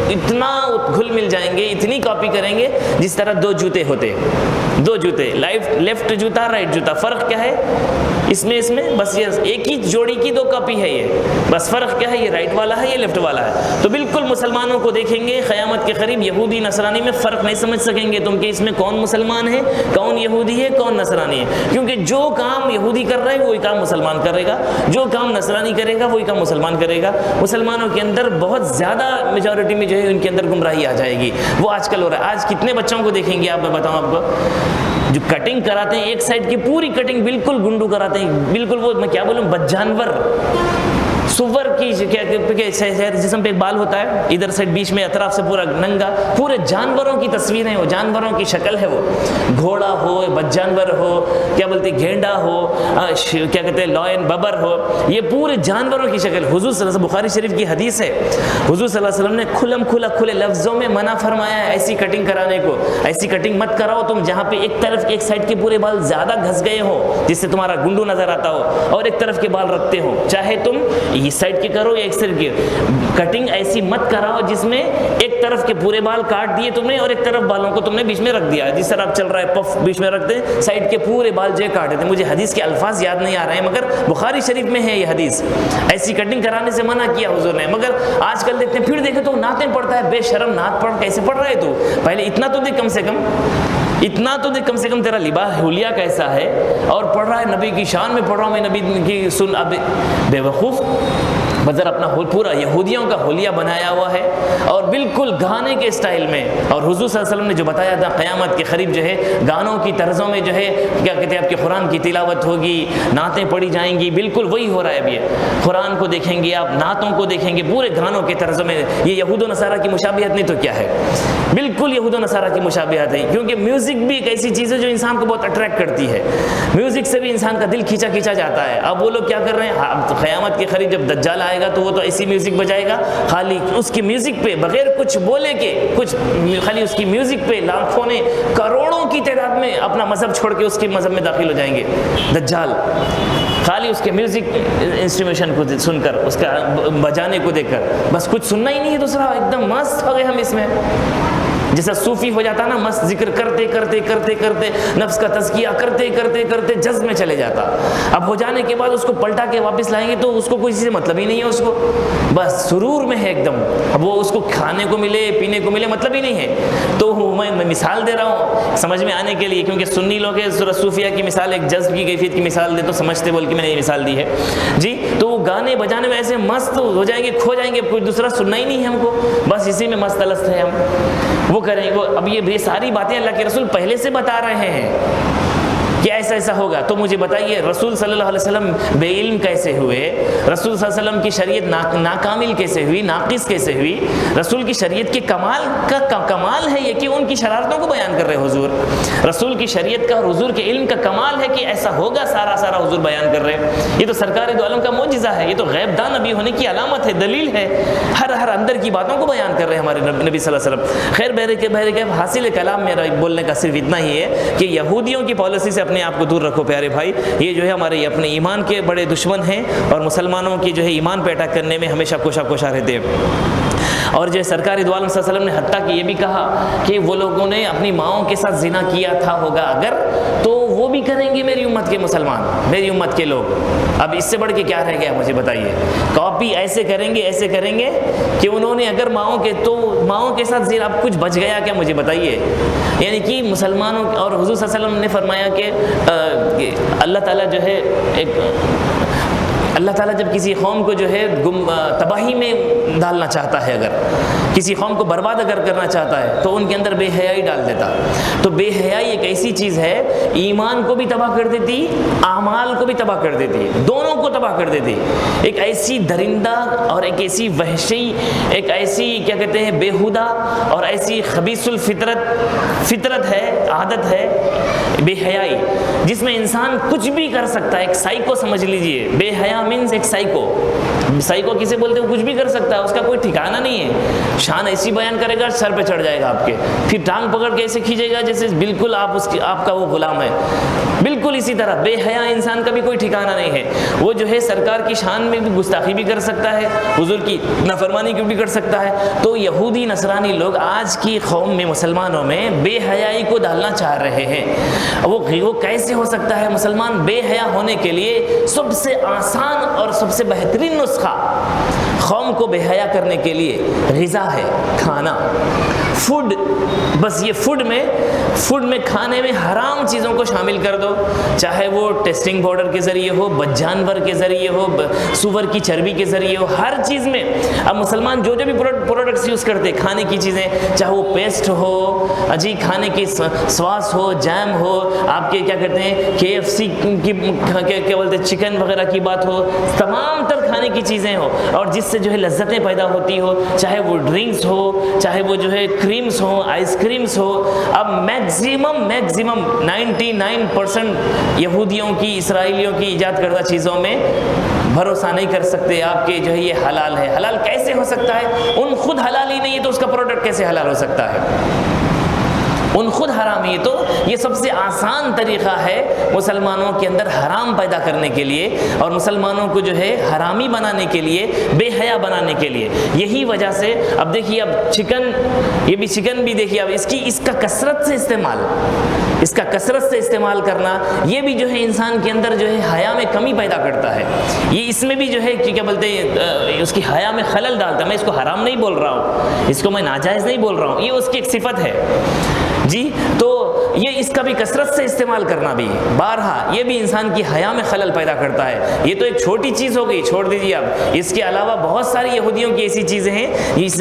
اتنا گھل مل جائیں گے، اتنی کاپی کریں گے جس طرح دو جوتے ہوتے، دو جوتے، لیفٹ جوتا رائٹ جوتا. فرق کیا ہے اس میں بس یہ ایک ہی جوڑی کی دو کاپی ہے. یہ بس فرق کیا ہے، یہ رائٹ والا ہے، یہ لیفٹ والا ہے. تو بالکل مسلمانوں کو دیکھیں گے قیامت کے قریب یہودی نصرانی میں فرق نہیں سمجھ سکیں گے تم کہ اس میں کون مسلمان ہے، کون یہودی ہے، کون نصرانی ہے. کیونکہ جو کام یہودی کر رہا ہے وہی کام مسلمان کرے گا، جو کام نصرانی کرے گا وہی کام مسلمان کرے گا. مسلمانوں کے اندر بہت زیادہ میجورٹی میں جو ہے ان کے اندر گمراہی آ جائے گی. وہ آج کل ہو رہا ہے. آج کتنے بچوں کو دیکھیں گے آپ، میں بتاؤں آپ کو، جو کٹنگ کراتے ہیں ایک سائڈ کی پوری کٹنگ بالکل گنڈو کراتے ہیں، بالکل وہ میں کیا بولوں بدجانور، سور کی جسم پہ ایک بال ہوتا ہے ادھر سائڈ بیچ میں اطراف سے پورا ننگا، پورے جانوروں کی تصویریں، وہ جانوروں کی شکل ہے، وہ گھوڑا ہو، بد جانور ہو، کیا بولتے گھینڈا ہو، کیا کہتے ہیں لائن، ببر ہو، یہ پورے جانوروں کی شکل. حضور صلی اللہ علیہ وسلم، بخاری شریف کی حدیث ہے، حضور صلی اللہ علیہ وسلم نے کھلے لفظوں میں منع فرمایا ہے ایسی کٹنگ کرانے کو. ایسی کٹنگ مت کراؤ تم جہاں پہ ایک طرف ایک سائڈ کے پورے بال زیادہ گھس گئے ہو جس سے تمہارا گنڈو نظر آتا ہو، اور ایک طرف کے بال رکھتے ہو. چاہے تم اس سائڈ کے کرو یا ایک سائڈ کے. کٹنگ ایسی مت کراؤ جس میں ایک طرف کے پورے بال کاٹ دیے تم نے اور ایک طرف بالوں کو تم نے بیچ میں رکھ دیا. جس طرح اب چل رہا ہے پف بیچ میں رکھ دیں, سائڈ کے پورے بال جو کاٹ دیتے. مجھے حدیث کے الفاظ یاد نہیں آ رہے ہیں مگر بخاری شریف میں ہے یہ حدیث. ایسی کٹنگ کرانے سے منع کیا حضور نے. مگر آج کل دیکھتے ہیں, پھر دیکھے تو نعتیں پڑھتا ہے. بے شرم نعت پڑھ, کیسے پڑھ رہا ہے تو؟ پہلے اتنا تو دیکھ, کم سے کم اتنا تو دیکھ, کم سے کم تیرا لباس حلیہ کیسا ہے, اور پڑھ رہا ہے نبی کی شان میں پڑھ رہا ہوں میں, نبی کی سن. اب بے وقوف بدر اپنا پورا یہودیوں کا حلیہ بنایا ہوا ہے اور بالکل گانے کے اسٹائل میں. اور حضور صلی اللہ علیہ وسلم نے جو بتایا تھا قیامت کے قریب جو ہے گانوں کی طرزوں میں جو ہے کیا کہتے ہیں آپ کے قرآن کی تلاوت ہوگی, نعتیں پڑھی جائیں گی. بالکل وہی ہو رہا ہے ابھی. قرآن کو دیکھیں گے آپ, نعتوں کو دیکھیں گے, پورے گانوں کے طرزوں میں. یہ یہود و نصارہ کی مشابہت نہیں تو کیا ہے؟ بالکل یہود و نصارہ کی مشابہت ہے. کیونکہ میوزک بھی ایک ایسی چیز ہے جو انسان کو بہت اٹریکٹ کرتی ہے. میوزک سے بھی انسان کا دل کھینچا جاتا ہے. اب وہ لوگ کیا کر رہے ہیں, قیامت کے قریب جب دجال آئے گا تو وہ تو ایسی میوزک بجائے گا, خالی اس کی میوزک پہ بغیر کچھ بولے کے, کچھ خالی اس کی میوزک پہ لاکھوں نے کروڑوں کی تعداد میں اپنا مذہب چھوڑ کے اس کے مذہب میں داخل ہو جائیں گے دجال. خالی اس کے میوزک انسٹرومنٹیشن کو سن کر, اس کا بجانے کو دیکھ کر, بس کچھ سننا ہی نہیں ہے دوسرا. ایک دم مست ہو گئے ہم اس میں. جیسا صوفی ہو جاتا نا, مست ذکر کرتے کرتے کرتے کرتے نفس کا تزکیہ کرتے کرتے کرتے جذب میں چلے جاتا. اب ہو جانے کے بعد اس کو پلٹا کے واپس لائیں گے تو اس کو کوئی چیز سے مطلب ہی نہیں ہے. اس کو بس سرور میں ہے ایک دم. اب وہ اس کو کھانے کو ملے پینے کو ملے مطلب ہی نہیں ہے. تو میں مثال دے رہا ہوں سمجھ میں آنے کے لیے, کیونکہ سنی لوگ ہیں سورہ صوفیہ کی مثال ایک جذب کی کیفیت کی مثال دے تو سمجھتے بول کے میں نے یہ مثال دی ہے جی. تو وہ گانے بجانے میں ایسے مست ہو جائیں گے, کھو جائیں گے, کوئی دوسرا سننا ہی نہیں ہے ہم کو. بس اسی میں مست الست ہے ہم. وہ کریں وہ. اب یہ ساری باتیں اللہ کے رسول پہلے سے بتا رہے ہیں کہ ایسا ایسا ہوگا. تو مجھے بتائیے رسول صلی اللہ علیہ وسلم بے علم کیسے ہوئے؟ رسول صلی اللہ علیہ وسلم کی شریعت ناکامل کیسے ہوئی, ناقص کیسے ہوئی؟ رسول کی شریعت کے کمال کا کمال ہے یہ کہ ان کی شرارتوں کو بیان کر رہے حضور. رسول کی شریعت کا اور حضور کے علم کا کمال ہے کہ ایسا ہوگا سارا حضور بیان کر رہے. یہ تو سرکار دو عالم کا معجزہ ہے. یہ تو غیب دان نبی ہونے کی علامت ہے, دلیل ہے. ہر اندر کی باتوں کو بیان کر رہے ہیں ہمارے نبی صلی اللہ علیہ وسلم. خیر بہرے کے حاصل کلام میرا بولنے کا صرف اتنا ہی ہے کہ یہودیوں کی پالیسی سے اپنے آپ کو دور رکھو پیارے بھائی. یہ جو ہے ہمارے اپنے ایمان کے بڑے دشمن ہیں اور مسلمانوں کی جو ہے ایمان پہ اٹیک کرنے میں ہمیشہ کوشاں رہتے ہیں. اور جو سرکار دو عالم صلی اللہ علیہ وسلم نے حتیٰ کہ یہ بھی کہا کہ وہ لوگوں نے اپنی ماؤں کے ساتھ زنا کیا تھا ہوگا اگر, تو وہ بھی کریں گے میری امت کے مسلمان, میری امت کے لوگ. اب اس سے بڑھ کے کیا رہ گیا مجھے بتائیے؟ کاپی ایسے کریں گے کہ انہوں نے اگر ماؤں کے ساتھ زنا, اب کچھ بچ گیا کیا مجھے بتائیے؟ یعنی کہ مسلمانوں اور حضور صلی اللہ علیہ وسلم نے فرمایا کہ اللہ تعالیٰ جو ہے اللہ تعالیٰ جب کسی قوم کو جو ہے تباہی میں ڈالنا چاہتا ہے, اگر کسی قوم کو برباد اگر کرنا چاہتا ہے تو ان کے اندر بے حیائی ڈال دیتا. تو بے حیائی ایک ایسی چیز ہے, ایمان کو بھی تباہ کر دیتی, اعمال کو بھی تباہ کر دیتی, دونوں کو تباہ کر دیتی. ایک ایسی درندہ اور ایک ایسی وحشی, ایک ایسی کیا کہتے ہیں بےہودہ اور ایسی خبیث فطرت ہے, عادت ہے بے حیائی, جس میں انسان کچھ بھی کر سکتا ہے. ایک سائیکو سمجھ لیجئے, بے حیا مینز ایک سائیکو کسے بولتے ہیں؟ کچھ بھی کر سکتا ہے, اس کا کوئی ٹھکانہ نہیں ہے. شان ایسی بیان کرے گا سر پہ چڑھ جائے گا آپ کے, پھر ٹانگ پکڑ کے ایسے کھینچے گا جیسے بالکل آپ کا وہ غلام ہے. بالکل اسی طرح بے حیا انسان کا بھی کوئی ٹھکانہ نہیں ہے. وہ جو ہے سرکار کی شان میں بھی گستاخی بھی کر سکتا ہے, حضور کی نافرمانی بھی کر سکتا ہے. تو یہودی نصرانی لوگ آج کی قوم میں مسلمانوں میں بے حیائی کو ڈالنا چاہ رہے ہیں. وہ کیسے ہو سکتا ہے؟ مسلمان بے حیا ہونے کے لیے سب سے آسان اور سب سے بہترین نسخہ قوم کو بے حیا کرنے کے لیے غذا ہے, کھانا, فوڈ. بس یہ فوڈ میں کھانے میں حرام چیزوں کو شامل کر دو, چاہے وہ ٹیسٹنگ پاؤڈر کے ذریعے ہو, جانور کے ذریعے ہو, سور کی چربی کے ذریعے ہو, ہر چیز میں. اب مسلمان جو بھی پروڈکٹس یوز کرتے کھانے کی چیزیں, چاہے وہ پیسٹ ہو, کھانے کی سواس ہو, جیم ہو, آپ کے کیا کہتے ہیں KFC کی کیا بولتے ہیں چکن وغیرہ کی بات ہو, تمام تر کھانے کی چیزیں ہو اور جس سے جو ہے لذتیں پیدا ہوتی ہو, چاہے وہ ڈرنکس ہو, چاہے وہ جو ہے کریمز ہو, آئس کریمز ہو. اب میکزیمم 99% یہودیوں کی, اسرائیلیوں کی ایجاد کردہ چیزوں میں بھروسہ نہیں کر سکتے آپ کے جو ہے یہ حلال ہے. حلال کیسے ہو سکتا ہے؟ ان خود حلال ہی نہیں ہے تو اس کا پروڈکٹ کیسے حلال ہو سکتا ہے؟ ان خود حرامی. تو یہ سب سے آسان طریقہ ہے مسلمانوں کے اندر حرام پیدا کرنے کے لیے اور مسلمانوں کو جو ہے حرامی بنانے کے لیے, بے حیا بنانے کے لیے. یہی وجہ سے اب دیکھیے, اب چکن, یہ بھی چکن بھی دیکھیے, اب اس کا کثرت سے استعمال کرنا, یہ بھی جو ہے انسان کے اندر جو ہے حیا میں کمی پیدا کرتا ہے. یہ اس میں بھی جو ہے کیا بولتے ہیں, اس کی حیا میں خلل ڈالتا ہے. میں اس کو حرام نہیں بول رہا ہوں, اس کو میں ناجائز نہیں بول رہا ہوں, یہ اس کی ایک صفت ہے جی. تو یہ اس کا بھی کثرت سے استعمال کرنا بھی بارہا یہ بھی انسان کی حیا میں خلل پیدا کرتا ہے. یہ تو ایک چھوٹی چیز ہو گئی, چھوڑ دیجیے. اب اس کے علاوہ بہت ساری یہودیوں کی ایسی چیزیں ہیں,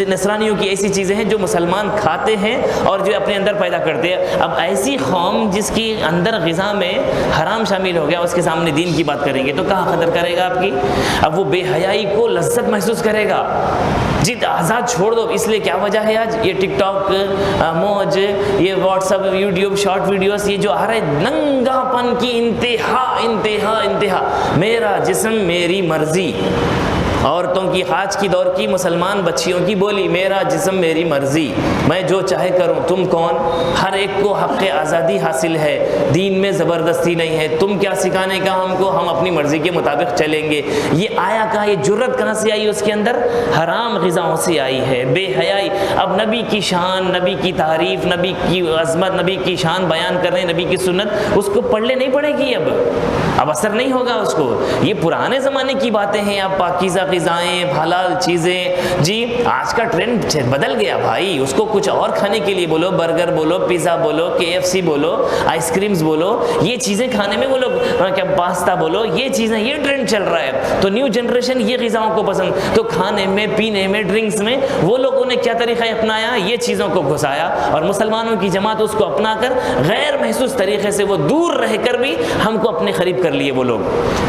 نصرانیوں کی ایسی چیزیں ہیں جو مسلمان کھاتے ہیں اور جو اپنے اندر پیدا کرتے ہیں. اب ایسی قوم جس کی اندر غذا میں حرام شامل ہو گیا, اس کے سامنے دین کی بات کریں گے تو کہاں قدر کرے گا آپ کی؟ اب وہ بے حیائی کو لذت محسوس کرے گا. جی آزاد چھوڑ دو. اس لیے کیا وجہ ہے آج یہ ٹک ٹاک, موج, یہ what's app, YouTube short videos, یہ جو آ رہے ننگا پن کی انتہا انتہا انتہا. میرا جسم میری مرضی, عورتوں کی آج کی دور کی مسلمان بچیوں کی بولی, میرا جسم میری مرضی, میں جو چاہے کروں. تم کون؟ ہر ایک کو حق آزادی حاصل ہے, دین میں زبردستی نہیں ہے. تم کیا سکھانے کا ہم کو؟ ہم اپنی مرضی کے مطابق چلیں گے. یہ آیا کہاں؟ یہ جرت کہاں سے آئی اس کے اندر؟ حرام غذاؤں سے آئی ہے, بے حیائی. اب نبی کی شان, نبی کی تعریف, نبی کی عظمت, نبی کی شان بیان کر رہے ہیں, نبی کی سنت, اس کو پڑھ لے نہیں پڑے گی. اب اثر نہیں ہوگا اس کو. یہ پرانے زمانے کی باتیں ہیں. اب پاکیزہ غذائیں, حلال چیزیں, جی آج کا ٹرینڈ بدل گیا بھائی. اس کو کچھ اور کھانے کے لیے بولو, برگر بولو, پیزا بولو, KFC بولو, آئس کریمز بولو, یہ چیزیں کھانے میں وہ لوگ کیا, پاستا بولو, یہ چیزیں, یہ ٹرینڈ چل رہا ہے. تو نیو جنریشن یہ غذاؤں کو پسند. تو کھانے میں, پینے میں, ڈرنکس میں وہ لوگوں نے کیا طریقہ اپنایا؟ یہ چیزوں کو گھسایا. اور مسلمانوں کی جماعت اس کو اپنا کر غیر محسوس طریقے سے, وہ دور رہ کر بھی ہم کو اپنے قریب کر لیے وہ لوگ.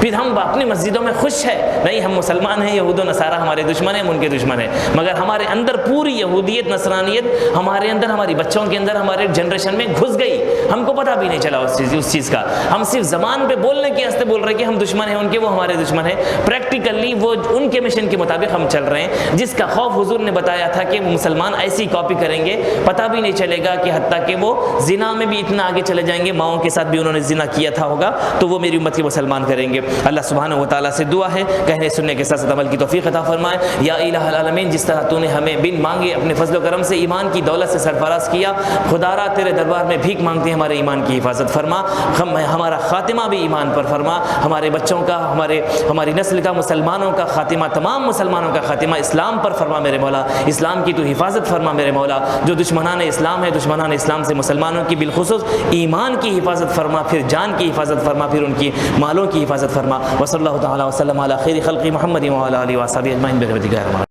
پھر ہم اپنی مسجدوں میں خوش ہے, نہیں ہم مسلمان ہیں, یہود و نصارہ ہمارے دشمن ہیں, ہم ان کے دشمن ہیں. مگر ہمارے اندر پوری یہودیت, نصرانیت ہمارے اندر, ہماری بچوں کے اندر, ہمارے جنریشن میں گھس گئی. ہم کو پتہ بھی نہیں چلا اس چیز کا. ہم صرف زبان پہ بولنے کے واسطے بول رہے کہ ہم دشمن ہیں ان کے, وہ ہمارے دشمن ہیں. پریکٹیکلی وہ ان کے مشن کے مطابق ہم چل رہے ہیں, جس کا خوف حضور نے بتایا تھا کہ مسلمان ایسی کاپی کریں گے, پتہ بھی نہیں چلے گا, کہ حتیٰ کہ وہ زنا میں بھی اتنا آگے چلے جائیں گے, ماؤں کے ساتھ بھی انہوں نے زنا کیا تھا ہوگا, تو وہ میری امت کے مسلمان کریں گے. اللہ سبحانہ و تعالیٰ سے دعا ہے کہنے سننے کے ساتھ عمل کی توفیق عطا فرمائے. یا الہ العالمین, جس طرح تو نے ہمیں بن مانگے اپنے فضل و کرم سے ایمان کی دولت سے سرفراز کیا, خدا را تیرے دربار میں بھیک مانگتے ہیں, ہمارے ایمان کی حفاظت فرما, ہمارا خاتمہ بھی ایمان پر فرما, ہمارے بچوں کا, ہماری نسل کا, مسلمانوں کا خاتمہ, تمام مسلمانوں کا خاتمہ اسلام پر فرما میرے مولا. اسلام کی تو حفاظت فرما میرے مولا. جو دشمنان اسلام ہے, دشمنان اسلام سے مسلمانوں کی بالخصوص ایمان کی حفاظت فرما, پھر جان کی حفاظت فرما, پھر ان کی مالوں کی حفاظت فرما. وصلی اللہ تعالی وسلم علی خیر خلق محمد وعلی آلہ وصحبہ اجمعین برحمتک یا ارحم الراحمین.